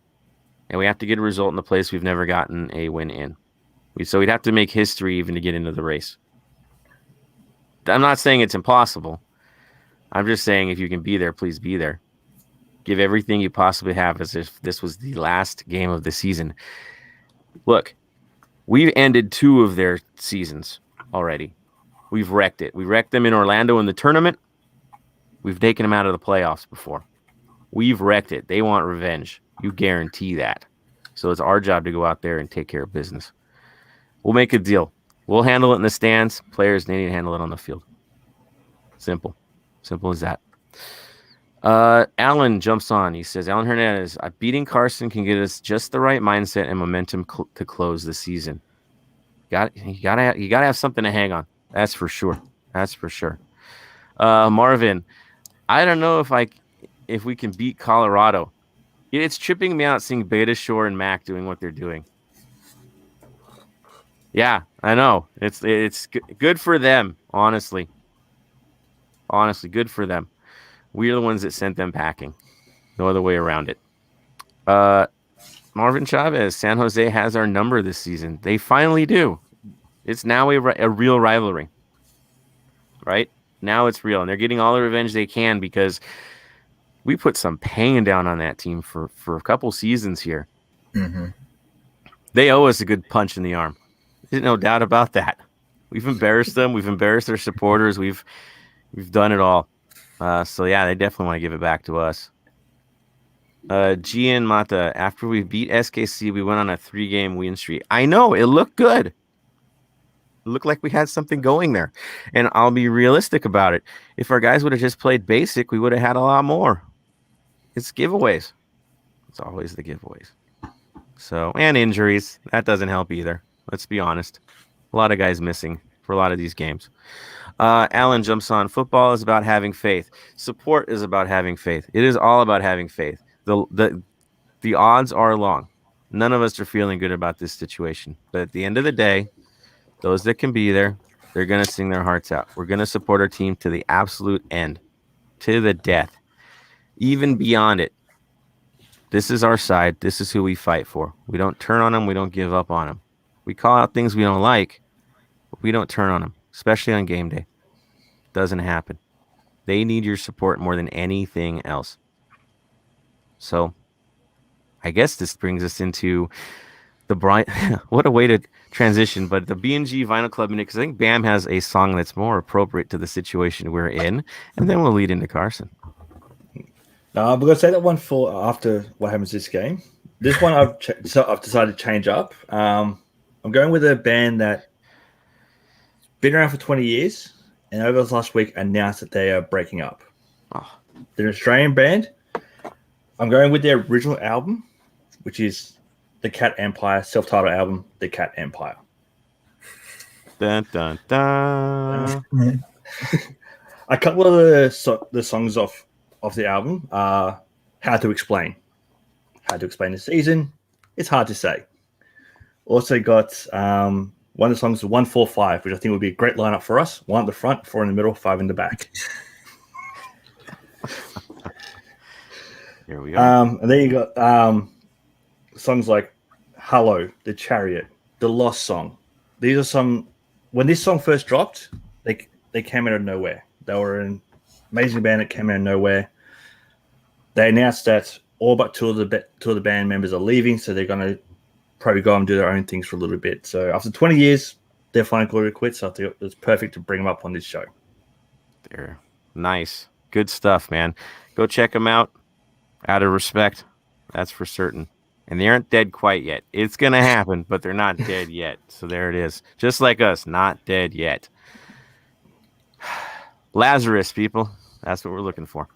and we have to get a result in the place we've never gotten a win in. So we'd have to make history even to get into the race. I'm not saying it's impossible. I'm just saying if you can be there, please be there. Give everything you possibly have as if this was the last game of the season. Look, we've ended 2 of their seasons already. We've wrecked it. We wrecked them in Orlando in the tournament. We've taken them out of the playoffs before. We've wrecked it. They want revenge. You guarantee that. So it's our job to go out there and take care of business. We'll make a deal. We'll handle it in the stands. Players need to handle it on the field. Simple. Simple as that. Alan jumps on. He says, Alan Hernandez, beating Carson can get us just the right mindset and momentum to close the season. You gotta have something to hang on. That's for sure. Marvin, I don't know if we can beat Colorado. It's tripping me out seeing Beta Shore and Mac doing what they're doing. Yeah, I know. It's good for them, honestly. Honestly, good for them. We are the ones that sent them packing. No other way around it. Marvin Chavez, San Jose has our number this season. They finally do. It's now a real rivalry. Right? Now it's real. And they're getting all the revenge they can because we put some pain down on that team for a couple seasons here. Mm-hmm. They owe us a good punch in the arm. There's no doubt about that. We've embarrassed them. We've embarrassed their supporters. We've done it all. So yeah, they definitely want to give it back to us. Gian Mata, after we beat SKC, we went on a 3-game win streak. I know, it looked good. It looked like we had something going there. And I'll be realistic about it. If our guys would have just played basic, we would have had a lot more. It's giveaways. It's always the giveaways. So, and injuries. That doesn't help either. Let's be honest. A lot of guys missing for a lot of these games. Alan jumps on. Football is about having faith. Support is about having faith. It is all about having faith. The odds are long. None of us are feeling good about this situation. But at the end of the day, those that can be there, they're going to sing their hearts out. We're going to support our team to the absolute end, to the death, even beyond it. This is our side. This is who we fight for. We don't turn on them. We don't give up on them. We call out things we don't like, but we don't turn on them, especially on game day. Doesn't happen. They need your support more than anything else. So I guess this brings us into the Brian. What a way to transition, but the B&G Vinyl Club Minute, because I think Bam has a song that's more appropriate to the situation we're in, and then we'll lead into Carson. No, we're going to say that one for after what happens this game. This one I've decided to change up. I'm going with a band that's been around for 20 years, and over the last week announced that they are breaking up. Oh. They're an Australian band. I'm going with their original album, which is the Cat Empire, self-titled album, The Cat Empire. Dun, dun, dun. A couple of the songs off the album are How to Explain. How to Explain the Season. It's hard to say. Also got one of the songs, 145, which I think would be a great lineup for us. 1 at the front, 4 in the middle, 5 in the back. Here we go. And then you got songs like Hello, The Chariot, The Lost Song. These are some... When this song first dropped, they came out of nowhere. They were an amazing band that came out of nowhere. They announced that all but two of the band members are leaving, so they're going to probably go and do their own things for a little bit. So after 20 years, they're finally going to quit, so I think it's perfect to bring them up on this show. They're nice. Good stuff, man. Go check them out. Out of respect, that's for certain. And they aren't dead quite yet. It's going to happen, but they're not dead yet. So there it is. Just like us, not dead yet. Lazarus, people. That's what we're looking for.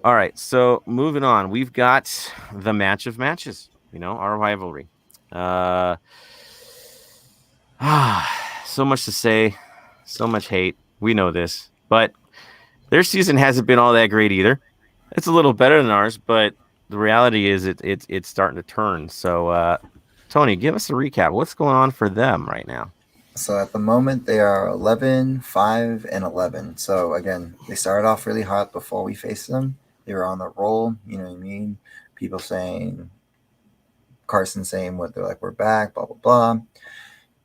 All right, so moving on. We've got the match of matches, our rivalry. So much to say, so much hate. We know this, but their season hasn't been all that great either. It's a little better than ours, but the reality is it's starting to turn. So, Tony, give us a recap. What's going on for them right now? So at the moment, they are 11, 5, and 11. So again, they started off really hot before we faced them. They were on the roll, you know what I mean? People saying, Carson saying what they're like, we're back, blah, blah, blah.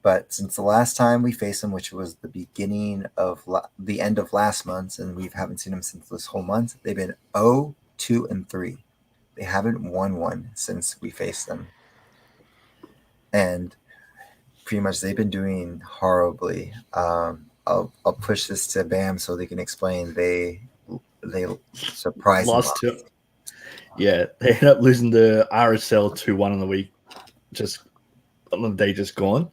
But since the last time we faced them, which was the beginning of the end of last month, and we haven't seen them since this whole month, they've been 0, 2, and 3. They haven't won one since we faced them. And pretty much they've been doing horribly. I'll push this to Bam so they can explain. They surprised lost to. Yeah, they ended up losing the RSL 2-1 on the week, just on the day just gone.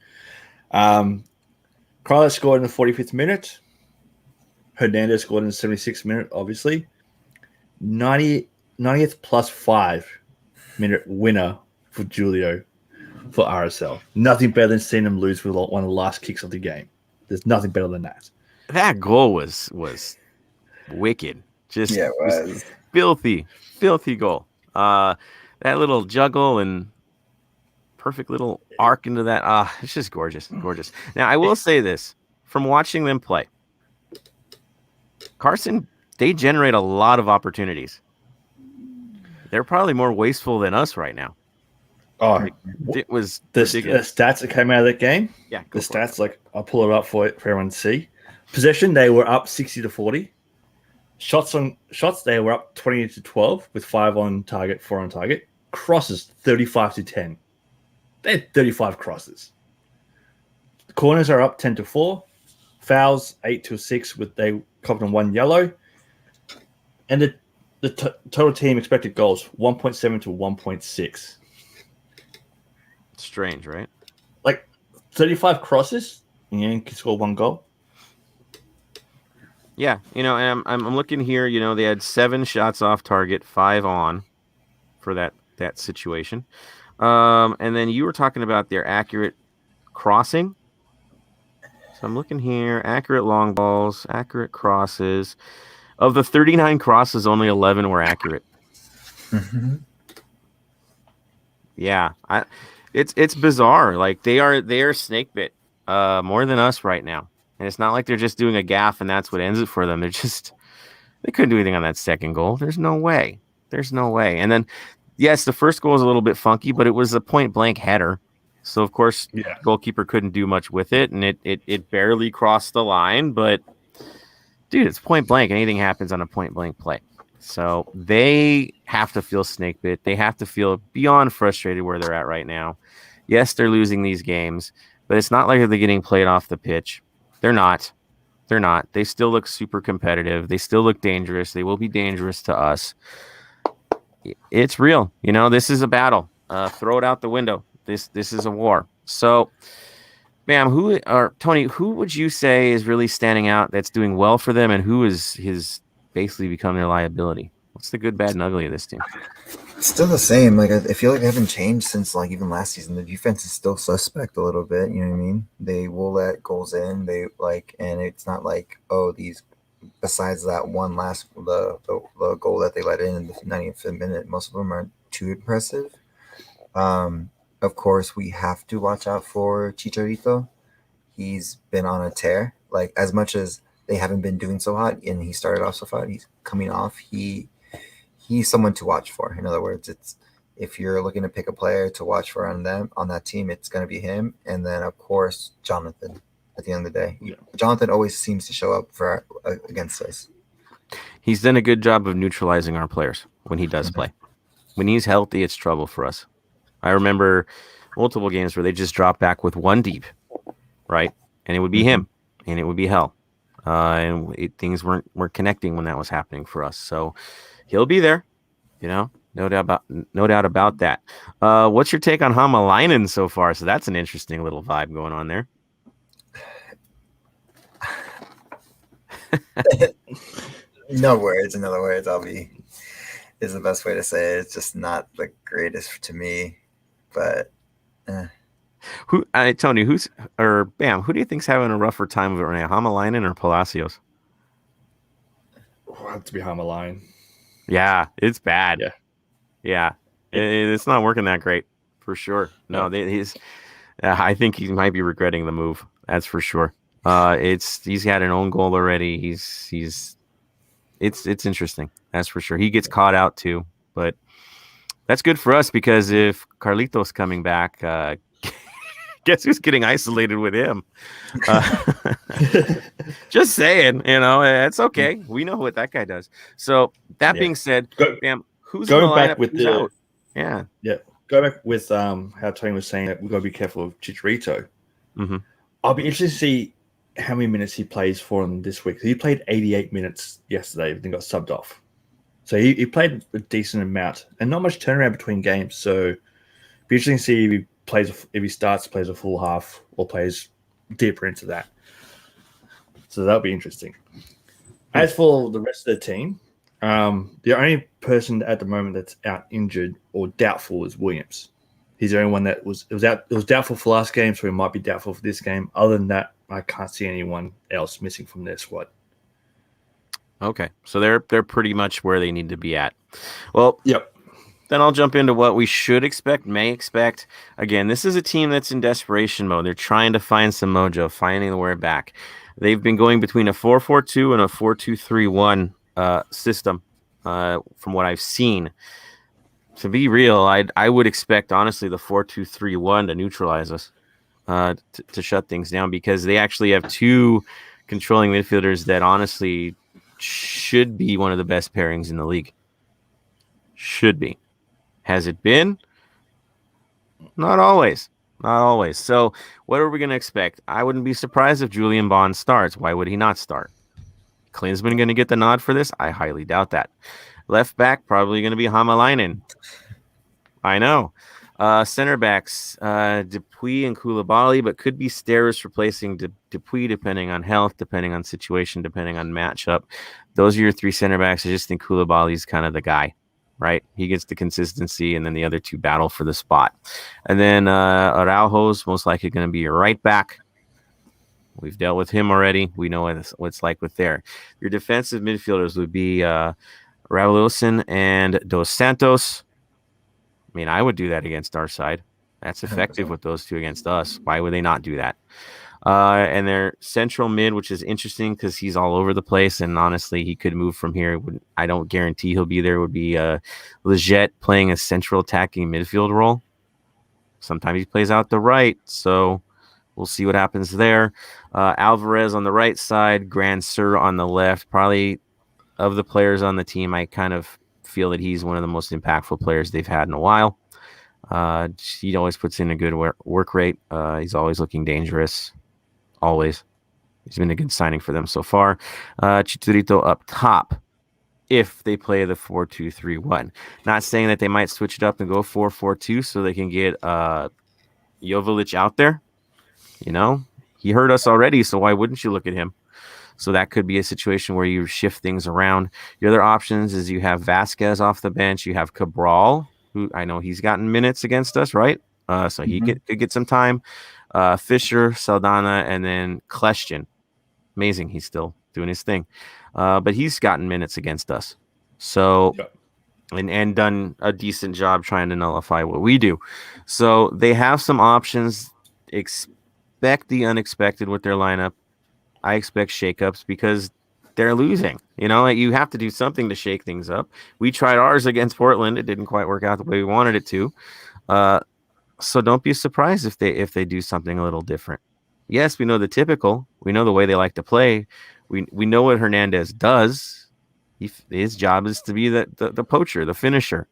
Carlos scored in the 45th minute. Hernandez scored in the 76th minute, obviously. 90th plus 5-minute winner for Julio for RSL. Nothing better than seeing them lose with one of the last kicks of the game. There's nothing better than that. That goal was wicked. Just yeah, it was. Filthy goal. That little juggle and perfect little arc into that. It's just gorgeous. Now, I will say this. From watching them play, Carson, they generate a lot of opportunities. They're probably more wasteful than us right now. Oh, it was the stats that came out of that game. Yeah, the stats, I'll pull it up for everyone to see. Possession, they were up 60-40. Shots, they were up 20-12 with 5 on target, 4 on target. Crosses, 35-10. They had 35 crosses. The corners are up 10-4. Fouls, 8-6 with they copped on 1 yellow. And the total team expected goals, 1.7 to 1.6. Strange, right? 35 crosses, and you can score 1 goal. Yeah, and I'm looking here. They had 7 shots off target, 5 on for that situation. And then you were talking about their accurate crossing. So I'm looking here, accurate long balls, accurate crosses. Of the 39 crosses, only 11 were accurate. Mm-hmm. Yeah, it's bizarre. They are snake bit more than us right now. And it's not like they're just doing a gaff and that's what ends it for them. They couldn't do anything on that second goal. There's no way. And then, yes, the first goal was a little bit funky, but it was a point blank header. So, of course, Yeah. goalkeeper couldn't do much with it, and it barely crossed the line. But, dude, it's point blank. Anything happens on a point blank play. So they have to feel snake bit. They have to feel beyond frustrated where they're at right now. Yes, they're losing these games, but it's not like they're getting played off the pitch. They're not. They're not. They still look super competitive. They still look dangerous. They will be dangerous to us. It's real. This is a battle. Throw it out the window. This is a war. So, Bam, Tony, who would you say is really standing out that's doing well for them, and who is basically become their liability? What's the good, bad, and ugly of this team? Still the same. Like I feel like they haven't changed since like even last season. The defense is still suspect a little bit. You know what I mean? They will let goals in. And it's not like these. Besides that one the goal that they let in the 95th minute, most of them aren't too impressive. Of course, we have to watch out for Chicharito. He's been on a tear. Like as much as they haven't been doing so hot, and he started off so hot, he's coming off. He's someone to watch for. In other words, it's if you're looking to pick a player to watch for on that team, it's going to be him. And then of course Jonathan. At the end of the day, Jonathan always seems to show up for against us. He's done a good job of neutralizing our players when he does play. When he's healthy, it's trouble for us. I remember multiple games where they just dropped back with one deep, right? And it would be him, and it would be hell. Things weren't connecting when that was happening for us. So he'll be there, no doubt about that. What's your take on Hamalainen so far? So that's an interesting little vibe going on there. No words. In other words, is the best way to say it. It's just not the greatest to me, but Tony, who do you think's having a rougher time of it right now, Hamalainen or Palacios? Well, to be Hamalainen. Yeah, it's bad. Yeah. It's not working that great for sure. No, I think he might be regretting the move. That's for sure. He's had an own goal already. It's interesting. That's for sure. He gets caught out too, but that's good for us because if Carlitos coming back, guess who's getting isolated with him? Just saying, it's okay. We know what that guy does. So that being said, who's going back with out? Go back with how Tony was saying that we've got to be careful of Chicharito. Mm-hmm. I'll be interested to see how many minutes he plays for them this week. He played 88 minutes yesterday, then got subbed off. So he played a decent amount, and not much turnaround between games. So it'll be interesting to see if he plays a full half, or plays deeper into that. So that'll be interesting. As for the rest of the team, the only person at the moment that's out injured or doubtful is Williams. He's the only one that was doubtful for last game, so he might be doubtful for this game. Other than that, I can't see anyone else missing from their squad. Okay, so they're pretty much where they need to be at. Well, yep. Then I'll jump into what we may expect. Again, this is a team that's in desperation mode. They're trying to find some mojo, finding the way back. They've been going between a 4-4-2 and a 4-2-3-1 system, from what I've seen. To be real, I would expect, honestly, the 4-2-3-1 to neutralize us, to shut things down, because they actually have two controlling midfielders that honestly should be one of the best pairings in the league. Should be. Has it been? Not always. So what are we going to expect? I wouldn't be surprised if Julian Bond starts. Why would he not start? Klinsmann going to get the nod for this? I highly doubt that. Left back, probably going to be Hamalainen. I know. Center backs, Dupuis and Koulibaly, but could be Steris replacing Dupuis depending on health, depending on situation, depending on matchup. Those are your three center backs. I just think Koulibaly's kind of the guy, right? He gets the consistency, and then the other two battle for the spot. And then Araujo's most likely going to be your right back. We've dealt with him already. We know what it's like with there. Your defensive midfielders would be Raulioson and Dos Santos. I mean, I would do that against our side. That's effective 100%. With those two against us. Why would they not do that? And their central mid, which is interesting because he's all over the place, and honestly, he could move from here. I don't guarantee he'll be there. Would be Leggett playing a central attacking midfield role. Sometimes he plays out the right. So we'll see what happens there. Alvarez on the right side, Grand Sur on the left. Probably of the players on the team, I kind of feel that he's one of the most impactful players they've had in a while. He always puts in a good work rate. He's always looking dangerous. Always. He's been a good signing for them so far. Chicharito up top if they play the 4-2-3-1. Not saying that they might switch it up and go 4-4-2 so they can get Jovic out there. You know, he hurt us already, so why wouldn't you look at him? So that could be a situation where you shift things around. Your other options is you have Vasquez off the bench. You have Cabral, who I know he's gotten minutes against us, right? So he could get some time. Fisher, Saldana, and then Kleshtin. Amazing. He's still doing his thing. But he's gotten minutes against us. So, and done a decent job trying to nullify what we do. So they have some options. Expect the unexpected with their lineup. I expect shakeups because they're losing. You know, you have to do something to shake things up. We tried ours against Portland. It didn't quite work out the way we wanted it to. So don't be surprised if they do something a little different. Yes, we know the typical. We know the way they like to play. We know what Hernandez does. His job is to be the poacher, the finisher.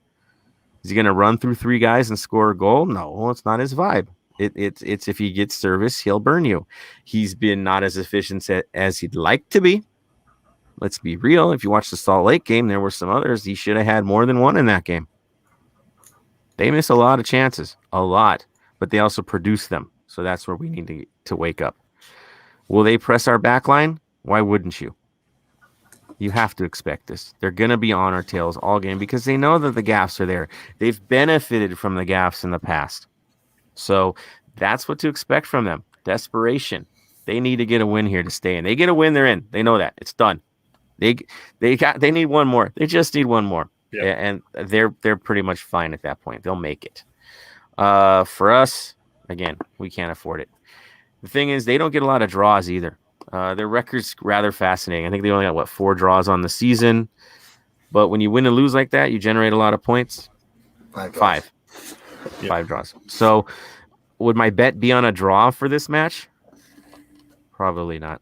Is he going to run through three guys and score a goal? No, it's not his vibe. It's if he gets service, he'll burn you. He's been not as efficient as he'd like to be. Let's be real. If you watch the Salt Lake game, there were some others. He should have had more than one in that game. They miss a lot of chances, a lot, but they also produce them. So that's where we need to wake up. Will they press our back line? Why wouldn't you? You have to expect this. They're going to be on our tails all game because they know that the gaps are there. They've benefited from the gaps in the past. So that's what to expect from them. Desperation. They need to get a win here to stay in. They get a win, they're in. They know that. It's done. They need one more. They just need one more. Yeah. And they're pretty much fine at that point. They'll make it. For us, again, we can't afford it. The thing is, they don't get a lot of draws either. Their record's rather fascinating. I think they only got 4 draws on the season. But when you win and lose like that, you generate a lot of points. 5. Yep. 5 draws. So would my bet be on a draw for this match? Probably not.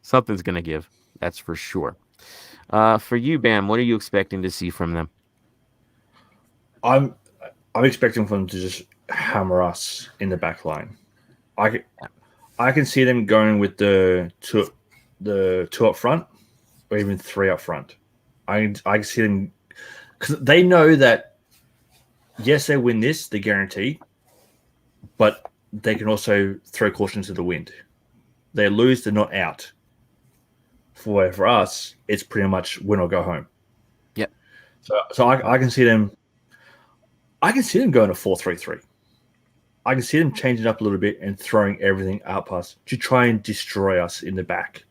Something's going to give. That's for sure. For you, Bam, what are you expecting to see from them? I'm expecting them to just hammer us in the back line. I can see them going with the two up front or even 3 up front. I can see them because they know that yes, they win this, they guarantee, but they can also throw caution to the wind. They lose, they're not out. For us, it's pretty much win or go home. Yep. So I can see them. I can see them going to 4-3-3. I can see them changing up a little bit and throwing everything up us to try and destroy us in the back,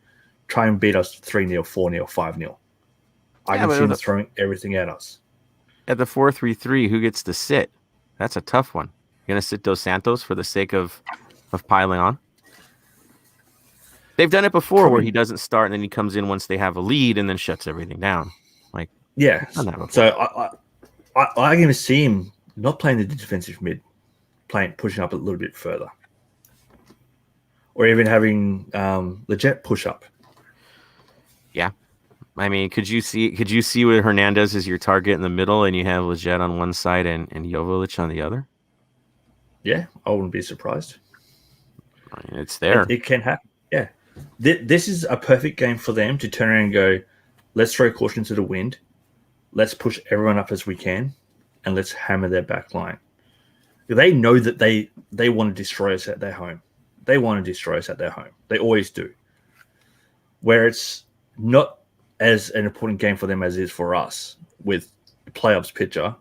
try and beat us 3-0, 4-0, 5-0. I can see them throwing everything at us. At the 4-3-3, who gets to sit? That's a tough one. You're gonna sit Dos Santos for the sake of piling on. They've done it before where he doesn't start and then he comes in once they have a lead and then shuts everything down. Yeah. So I can even see him not playing the defensive mid, pushing up a little bit further, or even having Leggett push up. Yeah, I mean, could you see where Hernandez is your target in the middle and you have Leggett on one side and Jovic on the other? Yeah, I wouldn't be surprised. I mean, it's there. It can happen. Yeah, this is a perfect game for them to turn around and go, let's throw caution to the wind, let's push everyone up as we can, and let's hammer their back line. They know that they want to destroy us at their home. They want to destroy us at their home. They always do. Where it's not as an important game for them as it is for us with the playoffs picture,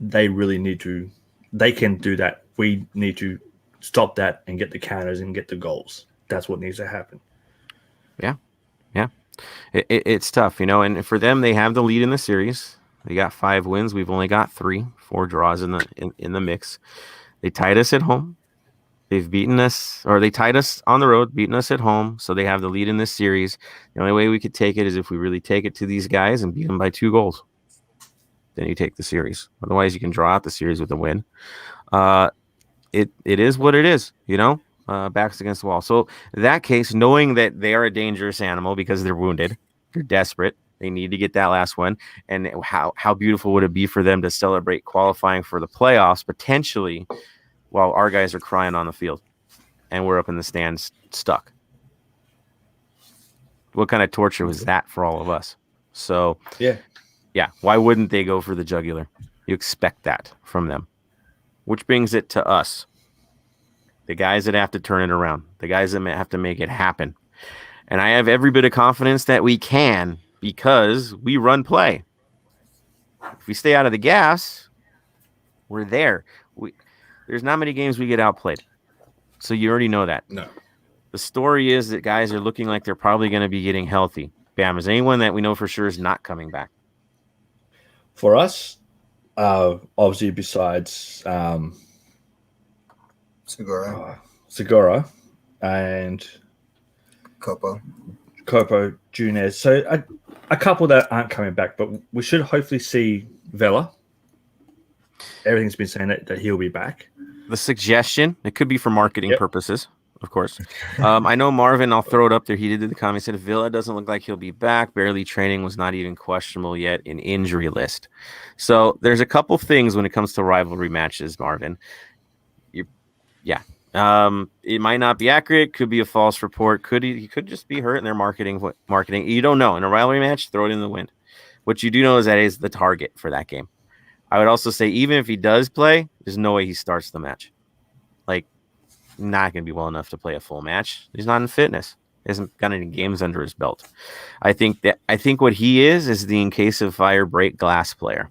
they really need to. They can do that. We need to stop that and get the counters and get the goals. That's what needs to happen. Yeah. It's tough, and for them, they have the lead in the series. They got 5 wins. We've only got 3, 4 draws in the mix. They tied us at home. They've beaten us, or they tied us on the road, beaten us at home. So they have the lead in this series. The only way we could take it is if we really take it to these guys and beat them by 2 goals. Then you take the series. Otherwise, you can draw out the series with a win. It is what it is, backs against the wall. So in that case, knowing that they are a dangerous animal because they're wounded, they're desperate, they need to get that last one. And how beautiful would it be for them to celebrate qualifying for the playoffs potentially while our guys are crying on the field and we're up in the stands stuck? What kind of torture was that for all of us? So Yeah. Why wouldn't they go for the jugular? You expect that from them, which brings it to us, the guys that have to turn it around, the guys that have to make it happen. And I have every bit of confidence that we can because we run play. If we stay out of the gas, we're there. There's not many games we get outplayed. So you already know that. No. The story is that guys are looking like they're probably going to be getting healthy. Bam, is anyone that we know for sure is not coming back? For us, obviously besides Segura and Copo Junior. So a couple that aren't coming back, but we should hopefully see Vela. Everything's been saying that he'll be back. The suggestion, it could be for marketing purposes, of course. I know Marvin, I'll throw it up there. He did the comment, he said Villa doesn't look like he'll be back. Barely training, was not even questionable yet in injury list. So there's a couple things when it comes to rivalry matches, Marvin. It might not be accurate, could be a false report. He could just be hurt in their marketing. You don't know. In a rivalry match, throw it in the wind. What you do know is that is the target for that game. I would also say even if he does play, there's no way he starts the match. Like, not going to be well enough to play a full match. He's not in fitness. He hasn't got any games under his belt. I think what he is the in case of fire break glass player.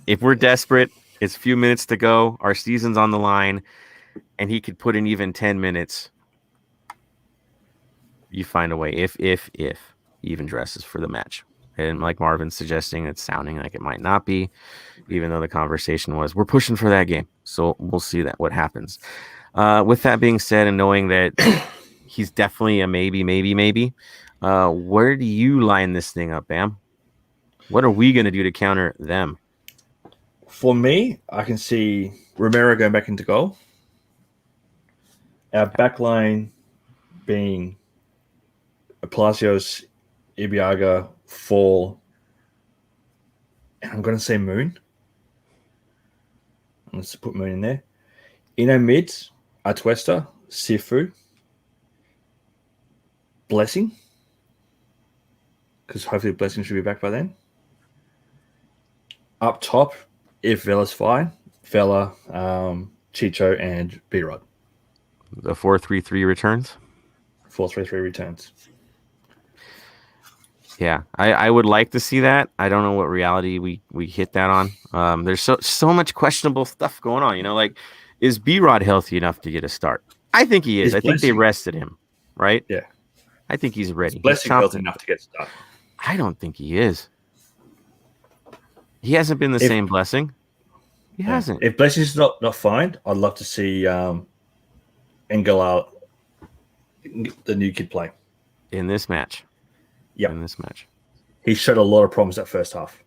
If we're desperate, it's a few minutes to go, our season's on the line, and he could put in even 10 minutes. You find a way if he even dresses for the match. And like Marvin's suggesting, it's sounding like it might not be, even though the conversation was, we're pushing for that game. So we'll see what happens. With that being said, and knowing that he's definitely a maybe, where do you line this thing up, Bam? What are we going to do to counter them? For me, I can see Romero going back into goal. Our back line being Palacios, Ibiaga, Fall, and I'm going to say Moon. Let's put Moon in there. In our mids, Atuesta, Sifu, Blessing, because hopefully Blessing should be back by then. Up top, if Vela's fine, Vela, Chicho, and B-Rod. The 4-3-3 returns? 4-3-3 returns. Yeah, I would like to see that. I don't know what reality we hit that on. There's so much questionable stuff going on. Like, is B-Rod healthy enough to get a start? I think he is. I think they rested him, right? Yeah. I think he's ready. Blessing healthy enough to get started. I don't think he is. He hasn't been the same Blessing. He hasn't. If Blessing's not fine, I'd love to see Engala, the new kid, play in this match. Yeah, in this match, he showed a lot of promise that first half.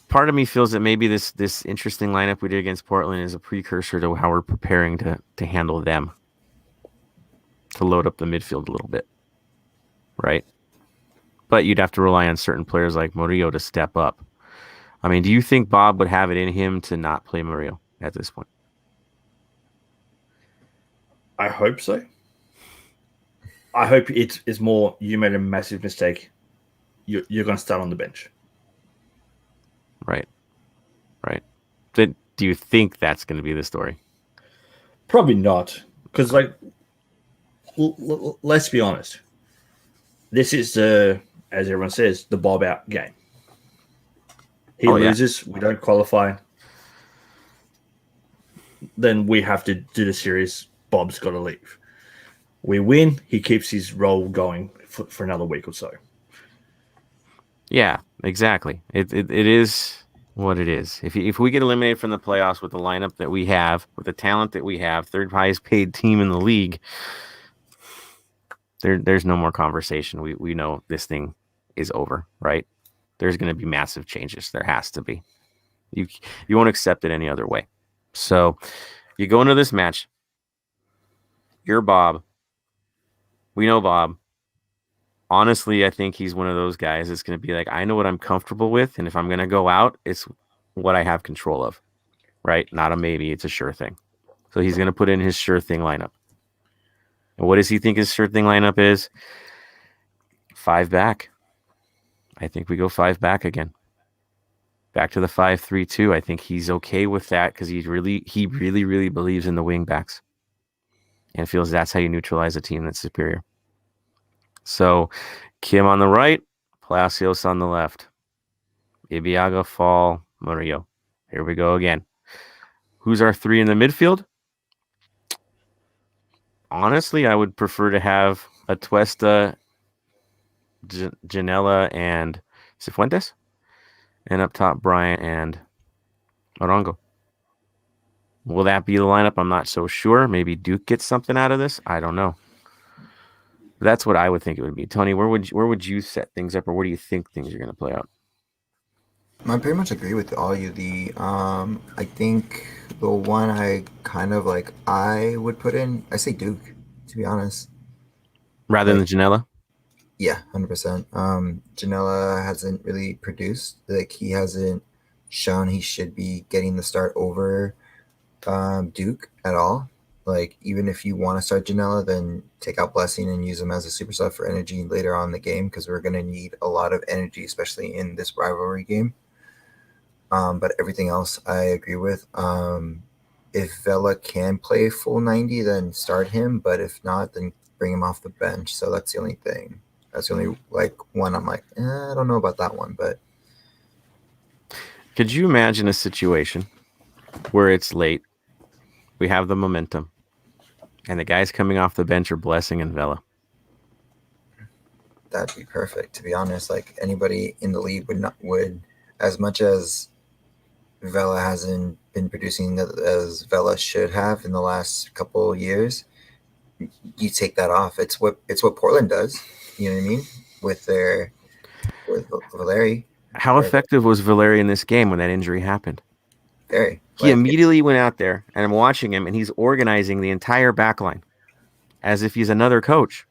Part of me feels that maybe this interesting lineup we did against Portland is a precursor to how we're preparing to handle them, to load up the midfield a little bit, right? But you'd have to rely on certain players like Murillo to step up. I mean, do you think Bob would have it in him to not play Murillo at this point? I hope so. I hope it's more, you made a massive mistake. You're going to start on the bench. Right. Do you think that's going to be the story? Probably not. Because, let's be honest. This is, as everyone says, the Bob out game. He loses, we don't qualify. Then we have to do the series. Bob's got to leave. We win, he keeps his role going for another week or so. Yeah, exactly. It is what it is. If we get eliminated from the playoffs with the lineup that we have, with the talent that we have, third highest paid team in the league, there's no more conversation. We know this thing is over, right? There's going to be massive changes. There has to be. You won't accept it any other way. So you go into this match. You're Bob. We know Bob. Honestly, I think he's one of those guys that's going to be like, I know what I'm comfortable with, and if I'm going to go out, it's what I have control of, right? Not a maybe, it's a sure thing. So he's going to put in his sure thing lineup. And what does he think his sure thing lineup is? 5 back. I think we go 5 back again. Back to the 5-3-2. I think he's okay with that because he really believes in the wing backs and feels that's how you neutralize a team that's superior. So Kim on the right, Palacios on the left. Ibiaga, Fall, Murillo. Here we go again. Who's our 3 in the midfield? Honestly, I would prefer to have Atuesta, Janela, and Cifuentes. And up top, Bryant and Arango. Will that be the lineup? I'm not so sure. Maybe Duke gets something out of this. I don't know. That's what I would think it would be. Tony, where would you set things up, or where do you think things are going to play out? I pretty much agree with all you. I think the one I kind of like, I would put in, I say Duke, to be honest. Rather than Janela? Yeah, 100%. Janela hasn't really produced. Like, he hasn't shown he should be getting the start over Duke at all. Like, even if you want to start Janela, then take out Blessing and use him as a super sub for energy later on in the game, because we're going to need a lot of energy, especially in this rivalry game. But everything else I agree with. If Vela can play full 90, then start him. But if not, then bring him off the bench. So that's the only thing. That's the only one I'm like, I don't know about that one. But could you imagine a situation where it's late, we have the momentum, and the guys coming off the bench are Blessing and Vela? That'd be perfect, to be honest. Like, anybody in the league would as much as Vela hasn't been producing as Vela should have in the last couple years, you take that off. It's what Portland does. You know what I mean? With Valeri. How effective was Valeri in this game when that injury happened? Very. He immediately went out there, and I'm watching him, and he's organizing the entire back line as if he's another coach.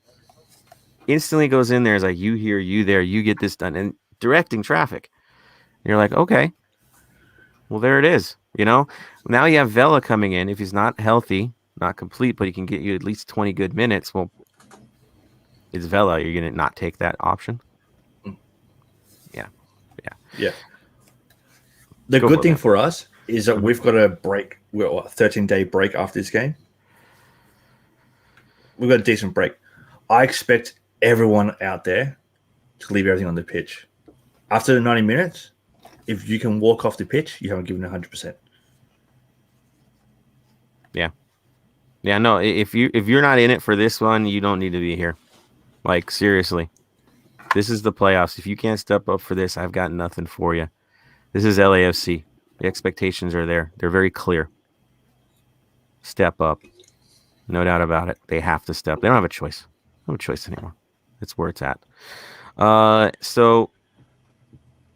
Instantly goes in there, is like, you here, you there, you get this done, and directing traffic. And you're like, okay, well, there it is. You know, now you have Vela coming in. If he's not healthy, not complete, but he can get you at least 20 good minutes. Well, it's Vela. You're going to not take that option? Yeah. The good thing for us is that we've got a 13-day break after this game. We've got a decent break. I expect everyone out there to leave everything on the pitch. After the 90 minutes, if you can walk off the pitch, you haven't given 100%. Yeah, no, if you're not in it for this one, you don't need to be here. Like, seriously. This is the playoffs. If you can't step up for this, I've got nothing for you. This is LAFC. The expectations are there. They're very clear. Step up. No doubt about it. They have to step. They don't have a choice. No choice anymore. That's where it's at. So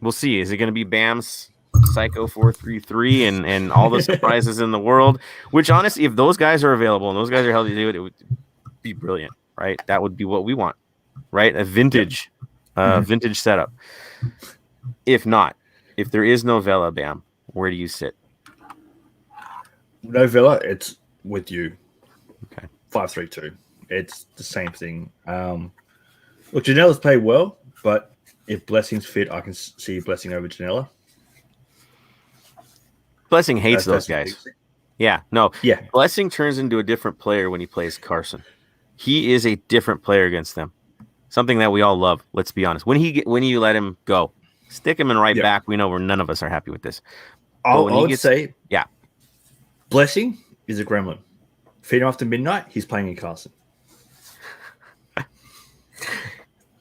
we'll see. Is it going to be Bam's Psycho 4-3-3 and all the surprises in the world? Which, honestly, if those guys are available and those guys are healthy to do it, it would be brilliant, right? That would be what we want, right? A vintage setup. If not, if there is no Vela, Bam, where do you sit? No Vela, it's with you. Okay. 5-3-2. It's the same thing. Look, Janela's played well, but if Blessing's fit, I can see Blessing over Janela. Blessing hates those guys. Yeah, no. Yeah. Blessing turns into a different player when he plays Carson. He is a different player against them. Something that we all love, let's be honest. When you let him go, stick him in right back, we know none of us are happy with this. I would say, yeah, Blessing is a gremlin. Feed him after midnight, he's playing in Carson.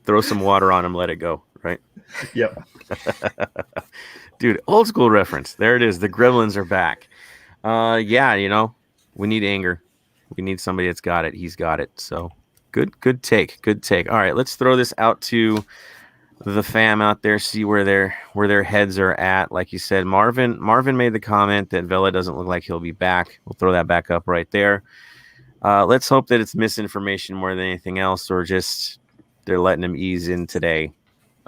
Throw some water on him, let it go, right? Yep. Dude, old school reference. There it is. The Gremlins are back. Yeah, we need anger. We need somebody that's got it. He's got it. So good take. Good take. All right, let's throw this out to the fam out there see where their heads are at. Like you said, Marvin made the comment that Vela doesn't look like he'll be back. We'll throw that back up right there. Let's hope that it's misinformation more than anything else, or just they're letting him ease in today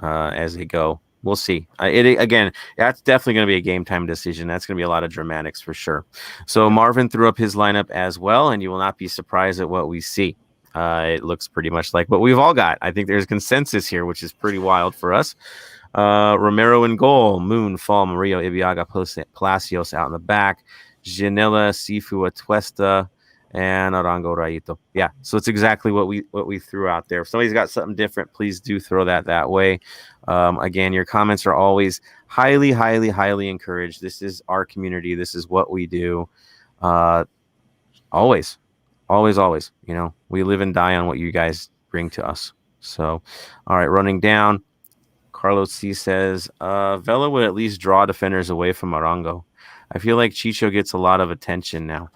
as they go. We'll see. Again, that's definitely going to be a game time decision. That's going to be a lot of dramatics for sure. So Marvin threw up his lineup as well, and you will not be surprised at what we see. It looks pretty much like what we've all got. I think there's consensus here, which is pretty wild for us. Romero in goal, Moon, Fall, Murillo, Ibiaga, Palacios out in the back, Janela, Sifu, Atuesta, and Arango Raito. Yeah, so it's exactly what we threw out there. If somebody's got something different, please do throw that way. Again, your comments are always highly, highly, highly encouraged. This is our community. This is what we do. Always. You know, we live and die on what you guys bring to us. So, all right, running down. Carlos C says, Vela would at least draw defenders away from Arango. I feel like Chicho gets a lot of attention now.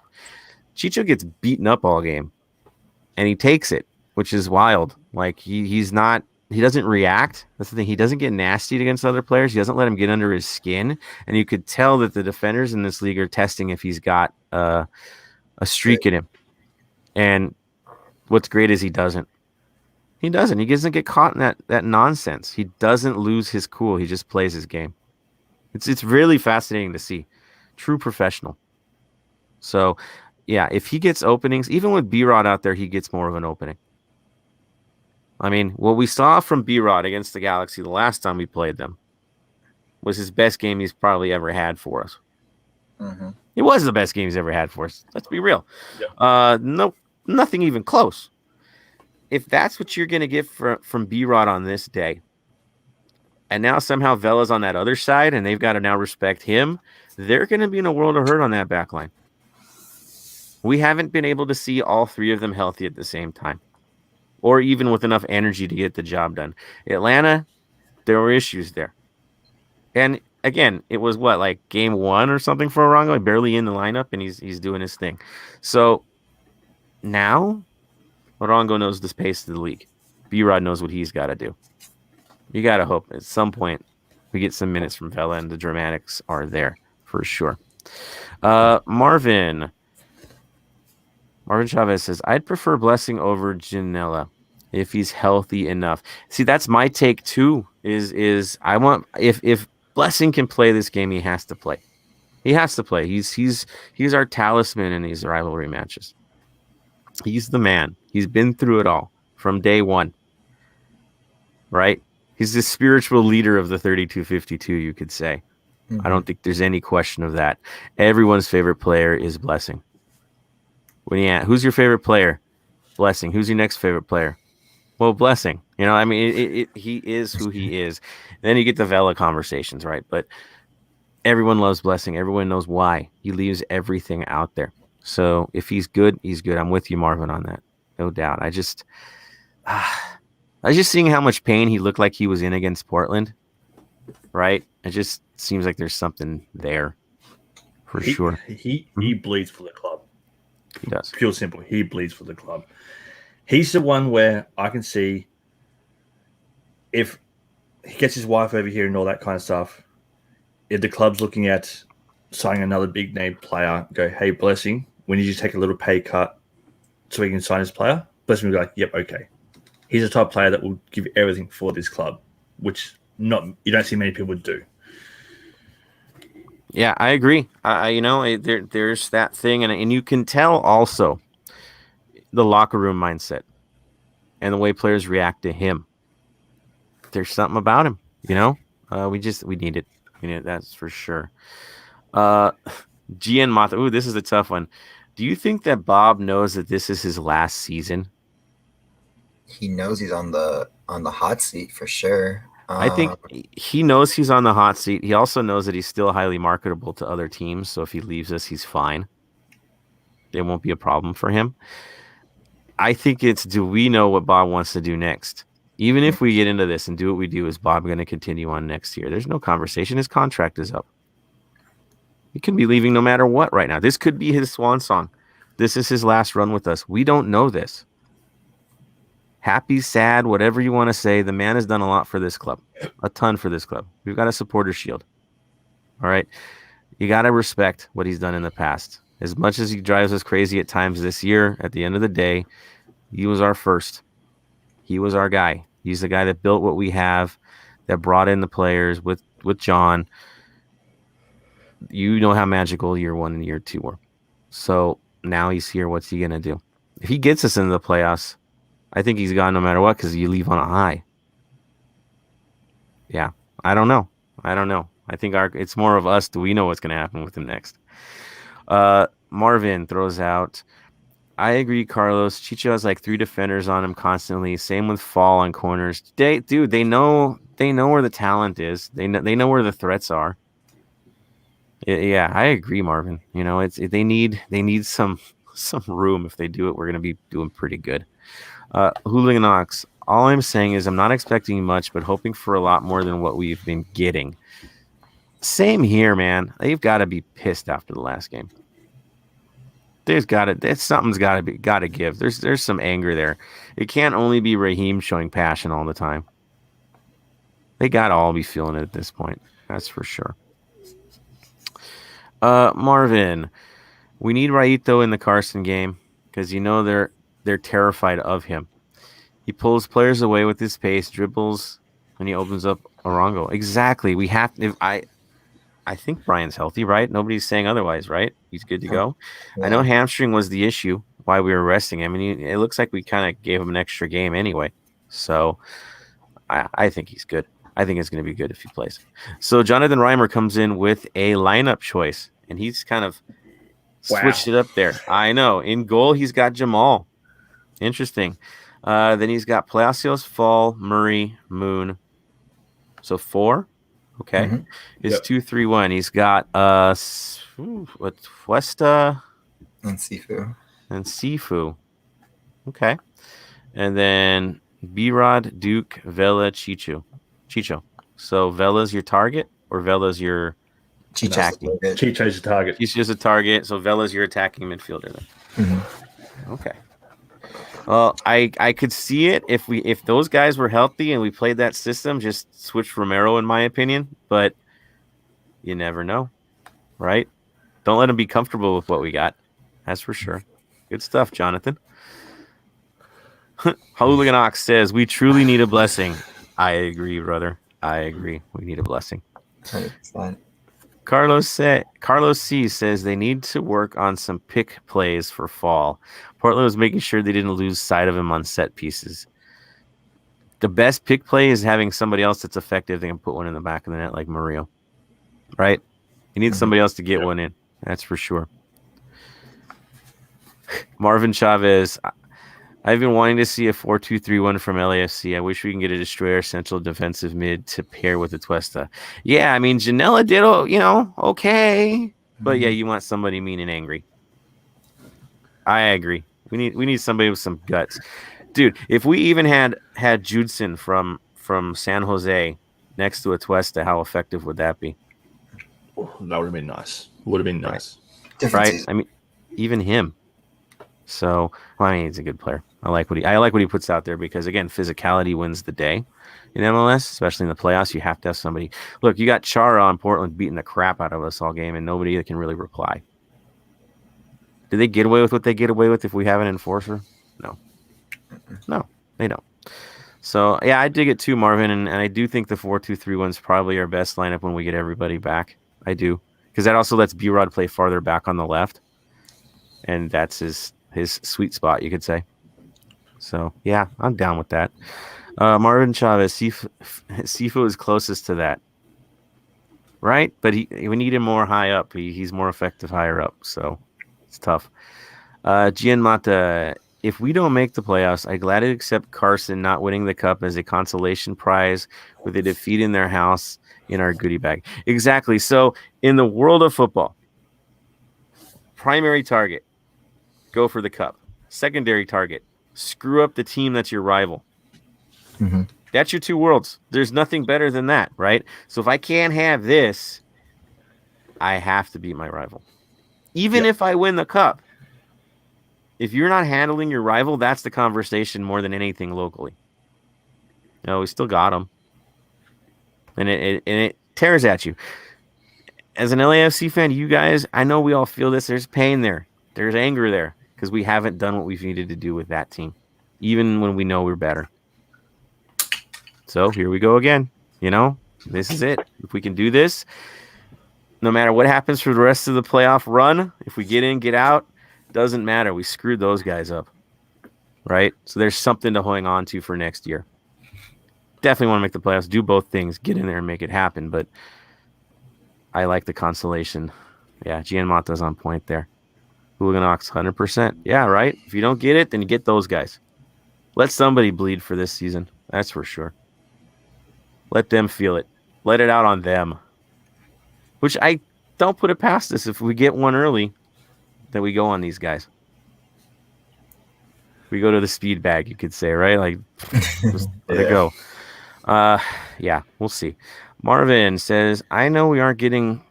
Chicho gets beaten up all game, and he takes it, which is wild. Like, he doesn't react. That's the thing. He doesn't get nasty against other players. He doesn't let him get under his skin. And you could tell that the defenders in this league are testing if he's got a streak in him. And what's great is he doesn't. He doesn't get caught in that nonsense. He doesn't lose his cool. He just plays his game. It's really fascinating to see. True professional. So, yeah, if he gets openings, even with B-Rod out there, he gets more of an opening. I mean, what we saw from B-Rod against the Galaxy the last time we played them was his best game he's probably ever had for us. Mm-hmm. It was the best game he's ever had for us. Let's be real. Yeah. Nothing even close. If that's what you're going to get from B-Rod on this day, and now somehow Vela's on that other side, and they've got to now respect him, they're going to be in a world of hurt on that back line. We haven't been able to see all three of them healthy at the same time, or even with enough energy to get the job done. Atlanta, there were issues there. And again, it was like game one or something for Arango, barely in the lineup, and he's doing his thing. So now Arango knows the pace of the league. B-Rod knows what he's got to do. You got to hope at some point we get some minutes from Vela and the dramatics are there for sure. Marvin Chavez says, I'd prefer Blessing over Janela if he's healthy enough. See, that's my take too, is I want, if Blessing can play this game, he has to play. He has to play. He's our talisman in these rivalry matches. He's the man. He's been through it all from day one. Right? He's the spiritual leader of the 3252, you could say. Mm-hmm. I don't think there's any question of that. Everyone's favorite player is Blessing. Who's your favorite player? Blessing. Who's your next favorite player? Well, Blessing. You know, I mean, he is who he is. Then you get the Vela conversations, right? But everyone loves Blessing. Everyone knows why. He leaves everything out there. So if he's good, he's good. I'm with you, Marvin, on that. No doubt. I was just seeing how much pain he looked like he was in against Portland, right? It just seems like there's something there for sure. He bleeds for the club. He does. Pure simple. He bleeds for the club. He's the one where I can see if he gets his wife over here and all that kind of stuff, if the club's looking at signing another big name player, go, hey, Blessing, we need you to take a little pay cut so we can sign this player. Blessing will be like, yep, okay. He's a type of player that will give everything for this club, which you don't see many people do. Yeah, I agree. There's that thing, and you can tell also the locker room mindset and the way players react to him. There's something about him, you know. We need it. We need it, that's for sure. Gian Mata. Ooh, this is a tough one. Do you think that Bob knows that this is his last season? He knows he's on the hot seat for sure. I think he knows he's on the hot seat. He also knows that he's still highly marketable to other teams. So if he leaves us, he's fine. It won't be a problem for him. I think it's, do we know what Bob wants to do next? Even if we get into this and do what we do, is Bob going to continue on next year? There's no conversation. His contract is up. He could be leaving no matter what right now. This could be his swan song. This is his last run with us. We don't know this. Happy, sad, whatever you want to say. The man has done a lot for this club, a ton for this club. We've got a supporter shield. All right. You got to respect what he's done in the past. As much as he drives us crazy at times this year, at the end of the day, he was our first. He was our guy. He's the guy that built what we have, that brought in the players with John. You know how magical year 1 and year 2 were. So now he's here. What's he going to do? If he gets us into the playoffs, I think he's gone no matter what because you leave on a high. Yeah, I don't know. I think it's more of us. Do we know what's going to happen with him next? Marvin throws out. I agree, Carlos. Chicho has like 3 defenders on him constantly. Same with Fall on corners. They know where the talent is. They know where the threats are. Yeah, I agree, Marvin. You know, they need some room. If they do it, we're going to be doing pretty good. Hooligan Ox. All I'm saying is I'm not expecting much, but hoping for a lot more than what we've been getting. Same here, man. They've got to be pissed after the last game. Something's got to give. There's some anger there. It can't only be Raheem showing passion all the time. They got to all be feeling it at this point. That's for sure. Marvin, we need Raito in the Carson game because they're terrified of him. He pulls players away with his pace, dribbles, and he opens up Orongo. Exactly. We have. I think Brian's healthy, right? Nobody's saying otherwise, right? He's good to go. Yeah. I know hamstring was the issue why we were resting him, and it looks like we kind of gave him an extra game anyway. So I think he's good. I think it's going to be good if he plays. So Jonathan Reimer comes in with a lineup choice, and he's kind of switched it up there. I know. In goal, he's got Jamal. Interesting. Then he's got Palacios, Fall, Murray, Moon. So 4. Okay. Mm-hmm. It's 2-3-1. He's got Fuesta and Sifu. Okay. And then B-Rod, Duke, Vela, Chicho. So Vela's your target or Vela's your attacking? Chicho's your target. Chicho's a target. So Vela's your attacking midfielder then. Mm-hmm. Okay. Well, I could see it if those guys were healthy and we played that system, just switch Romero in my opinion, but you never know, right? Don't let them be comfortable with what we got. That's for sure. Good stuff, Jonathan. Hooligan Ox says, we truly need a blessing. I agree, brother. I agree. We need a blessing. 100%. Carlos C says they need to work on some pick plays for Fall. Portland was making sure they didn't lose sight of him on set pieces. The best pick play is having somebody else that's effective. They can put one in the back of the net like Murillo. Right? You need somebody else to get one in. That's for sure. Marvin Chavez. I've been wanting to see a 4-2-3-1 from LAFC. I wish we can get a destroyer central defensive mid to pair with the Tuesta. Yeah, I mean, Janela did, okay. But yeah, you want somebody mean and angry. I agree. We need somebody with some guts. Dude, if we even had Judson from San Jose next to a Tuesta, how effective would that be? Oh, that would have been nice. Would have been nice. Right? I mean, even him. So, he's a good player. I like what he puts out there because, again, physicality wins the day in MLS, especially in the playoffs. You have to have somebody. Look, you got Chara on Portland beating the crap out of us all game, and nobody can really reply. Do they get away with what they get away with if we have an enforcer? No, they don't. So, yeah, I dig it too, Marvin, and I do think the 4-2-3-1 is probably our best lineup when we get everybody back. I do. Because that also lets B-Rod play farther back on the left, and that's his sweet spot, you could say. So, yeah, I'm down with that. Marvin Chavez, Sifu is closest to that. Right? But we need him more high up. He's more effective higher up, so it's tough. Gian Mata, if we don't make the playoffs, I gladly accept Carson not winning the cup as a consolation prize with a defeat in their house in our goodie bag. Exactly. So, in the world of football, primary target, go for the cup. Secondary target, screw up the team that's your rival. Mm-hmm. That's your two worlds. There's nothing better than that, right? So if I can't have this, I have to beat my rival. Even if I win the cup. if you're not handling your rival, that's the conversation more than anything locally. No, we still got them. And it tears at you. As an LAFC fan, you guys, I know we all feel this. There's pain there. There's anger there because we haven't done what we've needed to do with that team, even when we know we're better. So here we go again. This is it. If we can do this, no matter what happens for the rest of the playoff run, if we get in, get out, doesn't matter. We screwed those guys up, right? So there's something to hang on to for next year. Definitely want to make the playoffs, do both things, get in there and make it happen. But I like the consolation. Yeah, Gian Mata's on point there. Hooliganox, 100%. Yeah, right? If you don't get it, then you get those guys. Let somebody bleed for this season. That's for sure. Let them feel it. Let it out on them. Which I don't put it past us. If we get one early, then we go on these guys. We go to the speed bag, you could say, right? Like, just let it go. Yeah, we'll see. Marvin says, I know we aren't getting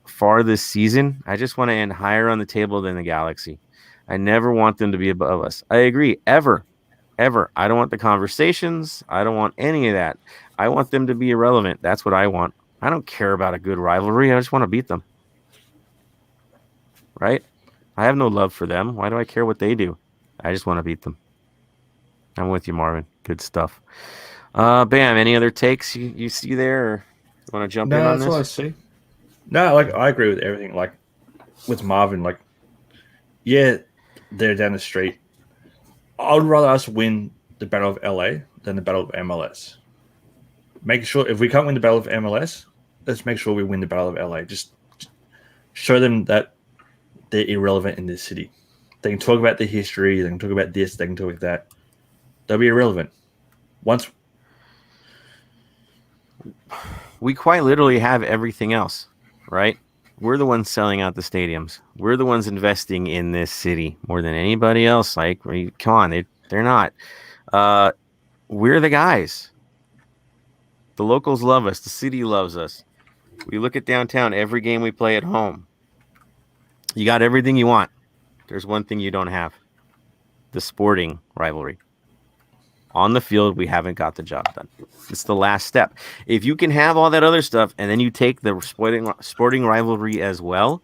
far this season. I just want to end higher on the table than the Galaxy. I never want them to be above us. I agree. Ever. I don't want the conversations. I don't want any of that. I want them to be irrelevant. That's what I want. I don't care about a good rivalry. I just want to beat them. Right? I have no love for them. Why do I care what they do? I just want to beat them. I'm with you, Marvin. Good stuff. Bam, any other takes you see there? Or you want to jump in on this? No, that's what I see. No, I agree with everything. Like, with Marvin, yeah, they're down the street. I would rather us win the Battle of LA than the Battle of MLS. Make sure, if we can't win the Battle of MLS, let's make sure we win the Battle of LA. Just show them that they're irrelevant in this city. They can talk about the history. They can talk about this. They can talk about that. They'll be irrelevant. We quite literally have everything else, right? We're the ones selling out the stadiums. We're the ones investing in this city more than anybody else. Like, come on, they're not. We're the guys. The locals love us. The city loves us. We look at downtown every game we play at home. You got everything you want. There's one thing you don't have. The sporting rivalry. On the field, we haven't got the job done. It's the last step. If you can have all that other stuff and then you take the sporting rivalry as well,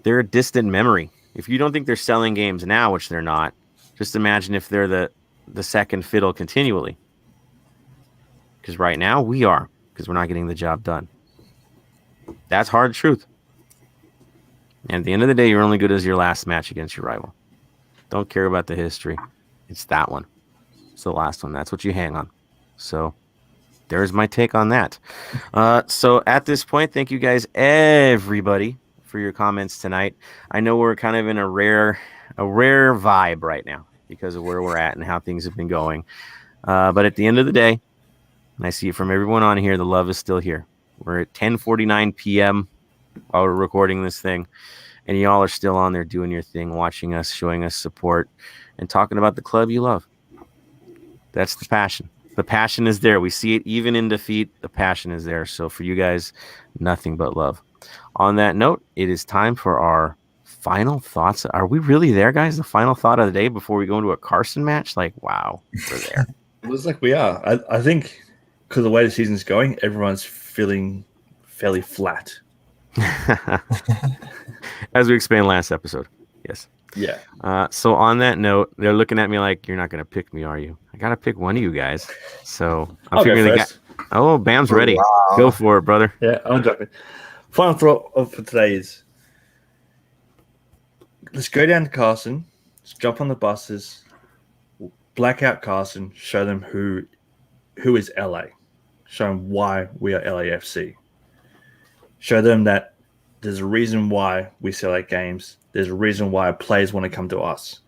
they're a distant memory. If you don't think they're selling games now, which they're not, just imagine if they're the second fiddle continually. Because right now we are, because we're not getting the job done. That's hard truth. And at the end of the day, you're only good as your last match against your rival. Don't care about the history. It's that one. It's the last one. That's what you hang on. So there's my take on that. So at this point, thank you guys, everybody, for your comments tonight. I know we're kind of in a rare vibe right now because of where we're at and how things have been going. But at the end of the day, and I see it from everyone on here, the love is still here. We're at 10:49 p.m. while we're recording this thing, and y'all are still on there doing your thing, watching us, showing us support, and talking about the club you love. That's the passion. The passion is there. We see it even in defeat. The passion is there. So for you guys, nothing but love. On that note, it is time for our final thoughts. Are we really there, guys? The final thought of the day before we go into a Carson match? Like, wow, we're there. It looks like we are. I think because of the way the season's going, everyone's feeling fairly flat. As we explained last episode. Yes. Yeah. So on that note, they're looking at me like, you're not going to pick me, are you? I got to pick one of you guys. So I'm figuring they got... Oh, Bam's ready. Wow. Go for it, brother. Yeah, I'm jumping. Final thought for today is let's go down to Carson, let's jump on the buses, black out Carson, show them who is LA. Show them why we are LAFC. Show them that there's a reason why we sell out games. There's a reason why players want to come to us.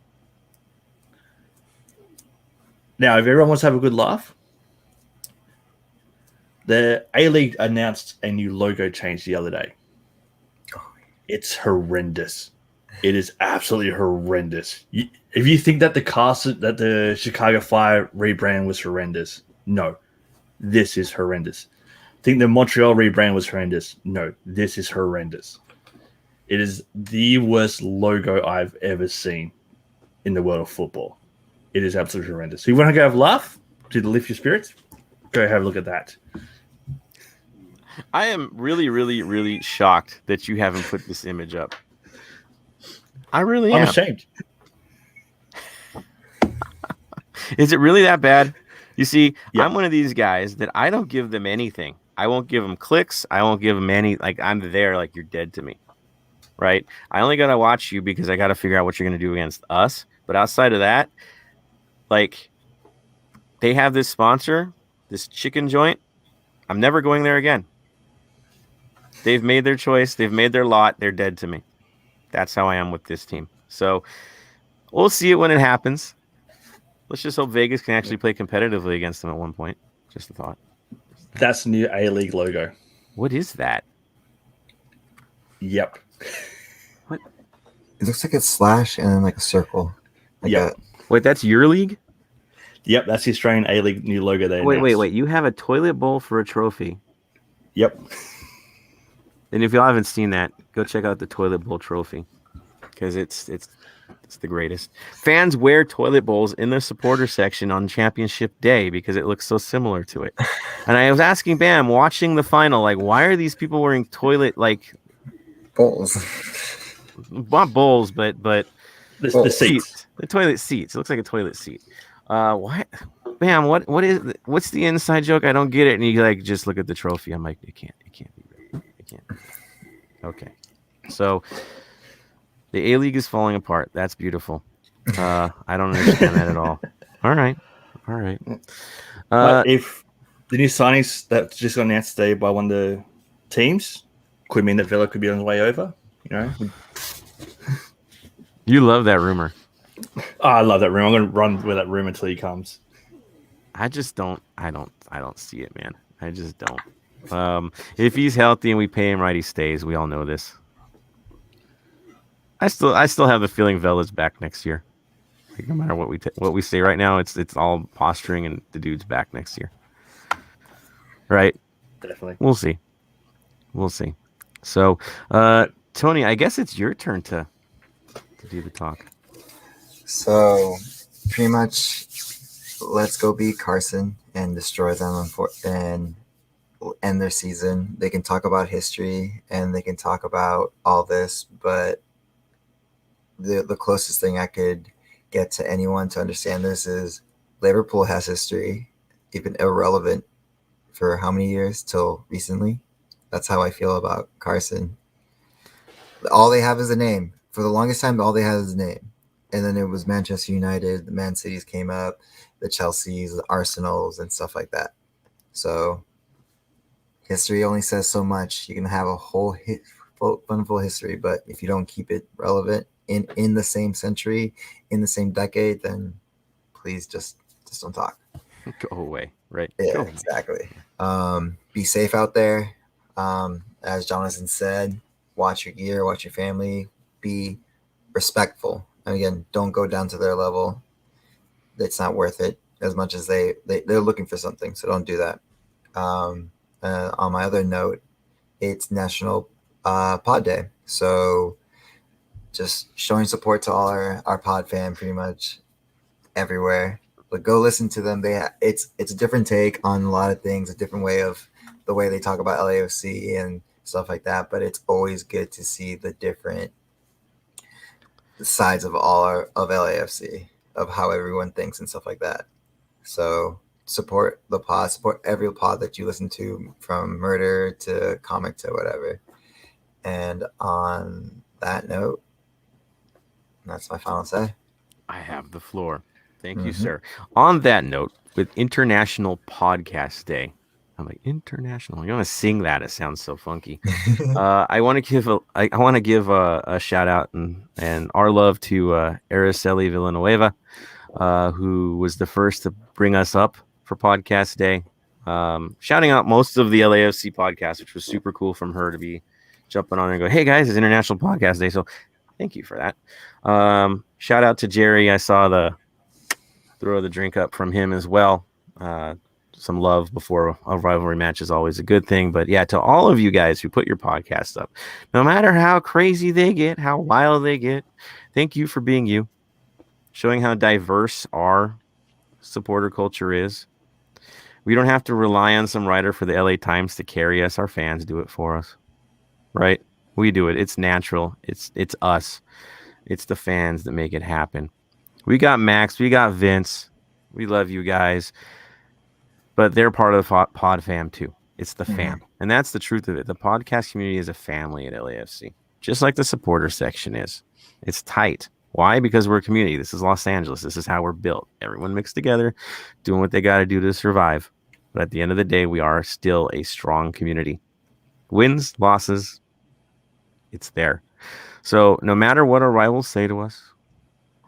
Now, if everyone wants to have a good laugh, the A-League announced a new logo change the other day. It's horrendous. It is absolutely horrendous. If you think that the Chicago Fire rebrand was horrendous, no, this is horrendous. Think the Montreal rebrand was horrendous? No, this is horrendous. It is the worst logo I've ever seen in the world of football. It is absolutely horrendous. So you want to go have a laugh to lift your spirits? Go have a look at that. I am really, really, really shocked that you haven't put this image up. I really am. I'm ashamed. Is it really that bad? You see, Yeah. I'm one of these guys that I don't give them anything. I won't give them clicks. I won't give them any, like, I'm there, like, you're dead to me. Right? I only got to watch you because I got to figure out what you're going to do against us. But outside of that, like, they have this sponsor, this chicken joint. I'm never going there again. They've made their choice. They've made their lot. They're dead to me. That's how I am with this team. So we'll see it when it happens. Let's just hope Vegas can actually play competitively against them at one point. Just a thought. That's the new A-League logo. What is that? Yep. What? It looks like a slash and then like a circle. Like Yep. Wait, that's your league? Yep, that's the Australian A-League new logo they announced. Wait. You have a toilet bowl for a trophy. Yep. And if y'all haven't seen that, go check out the toilet bowl trophy because it's the greatest. Fans wear toilet bowls in the supporter section on championship day because it looks so similar to it. And I was asking Bam, watching the final, like, why are these people wearing toilet, like, bowls. not bowls, but The seats. the toilet seats. It looks like a toilet seat. Why, Bam? What's the inside joke? I don't get it. And you like just look at the trophy. I'm like, it can't be real. It can't be real. Okay, so the A-League is falling apart. That's beautiful. I don't understand that at all. All right. But if the new signings that just got announced today by one of the teams could mean that Villa could be on the way over, you know. You love that rumor. Oh, I love that rumor. I'm going to run with that rumor until he comes. I just don't. I don't see it, man. I just don't. If he's healthy and we pay him right, he stays. We all know this. I still have the feeling Vela's back next year. Like, no matter what we say right now, it's all posturing, and the dude's back next year. Right? Definitely. We'll see. So, Tony, I guess it's your turn to do the talk. So pretty much, let's go beat Carson and destroy them and end their season. They can talk about history and they can talk about all this, but the closest thing I could get to anyone to understand this is Liverpool has history, even irrelevant for how many years till recently. That's how I feel about Carson. All they have is a name. For the longest time, all they had is a name. And then it was Manchester United, the Man Cities came up, the Chelseas, the Arsenals, and stuff like that. So history only says so much. You can have a whole wonderful history, but if you don't keep it relevant in the same century, in the same decade, then please just don't talk. Go away, right? Yeah, exactly. Be safe out there. As Jonathan said, watch your gear, watch your family, be respectful. And again, don't go down to their level. It's not worth it as much as they're looking for something. So don't do that. On my other note, it's National Pod Day. So just showing support to all our pod fam pretty much everywhere. But go listen to them. It's a different take on a lot of things, a different way of the way they talk about LAFC and stuff like that. But it's always good to see the different sides of LAFC, of how everyone thinks and stuff like that. So support the pod, support every pod that you listen to, from murder to comic to whatever. And on that note, that's my final say. I have the floor. Thank you, sir. On that note, with International Podcast Day, I'm like, international. You want to sing that? It sounds so funky. I want to give a shout out and our love to Araceli Villanueva, who was the first to bring us up for Podcast Day. Shouting out most of the LAFC podcasts, which was super cool from her to be jumping on and go, hey guys, it's International Podcast Day. So thank you for that. Shout out to Jerry. I saw the throw the drink up from him as well. some love before a rivalry match is always a good thing. But yeah, to all of you guys who put your podcast up, no matter how crazy they get, how wild they get, thank you for being you, showing how diverse our supporter culture is. We don't have to rely on some writer for the LA Times to carry us. Our fans do it for us, right? We do it. It's natural. It's us. It's the fans that make it happen. We got Max. We got Vince. We love you guys. But they're part of the pod fam too. It's the fam. And that's the truth of it. The podcast community is a family at LAFC, just like the supporter section is. It's tight. Why? Because we're a community. This is Los Angeles. This is how we're built. Everyone mixed together, doing what they got to do to survive. But at the end of the day, we are still a strong community. Wins, losses, it's there. So no matter what our rivals say to us,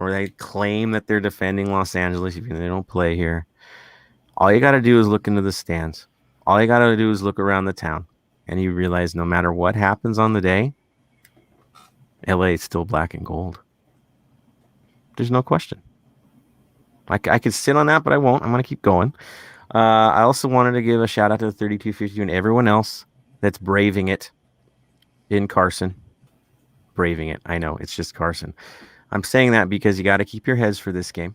or they claim that they're defending Los Angeles, even though they don't play here, all you got to do is look into the stands. All you got to do is look around the town, and you realize no matter what happens on the day, LA is still black and gold. There's no question. I could sit on that, but I won't. I'm going to keep going. I also wanted to give a shout out to the 3252 and everyone else that's braving it in Carson. Braving it. I know, it's just Carson. I'm saying that because you got to keep your heads for this game.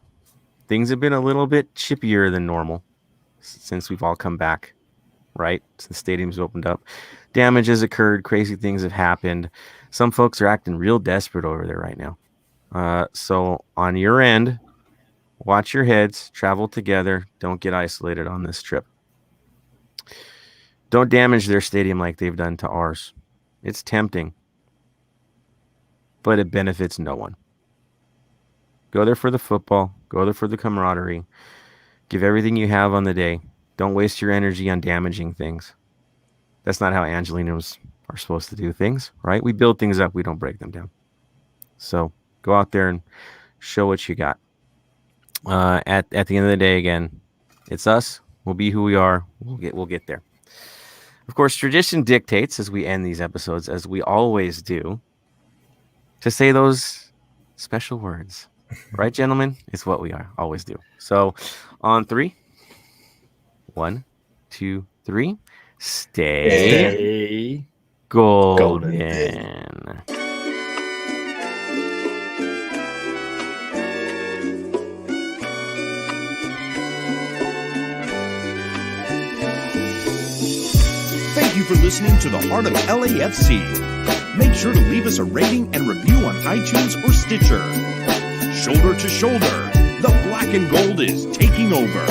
Things have been a little bit chippier than normal since we've all come back, right? Since stadiums opened up. Damage has occurred. Crazy things have happened. Some folks are acting real desperate over there right now. So on your end, watch your heads, travel together. Don't get isolated on this trip. Don't damage their stadium like they've done to ours. It's tempting, but it benefits no one. Go there for the football. Go there for the camaraderie. Give everything you have on the day. Don't waste your energy on damaging things. That's not how Angelinos are supposed to do things, right? We build things up. We don't break them down. So go out there and show what you got. At the end of the day, again, it's us. We'll be who we are. We'll get there. Of course, tradition dictates as we end these episodes, as we always do, to say those special words. Right, gentlemen? It's what we always do. So on 3, 1, 2, 3. Stay golden. Thank you for listening to the Heart of LAFC. Make sure to leave us a rating and review on iTunes or Stitcher. Shoulder to shoulder, the black and gold is taking over.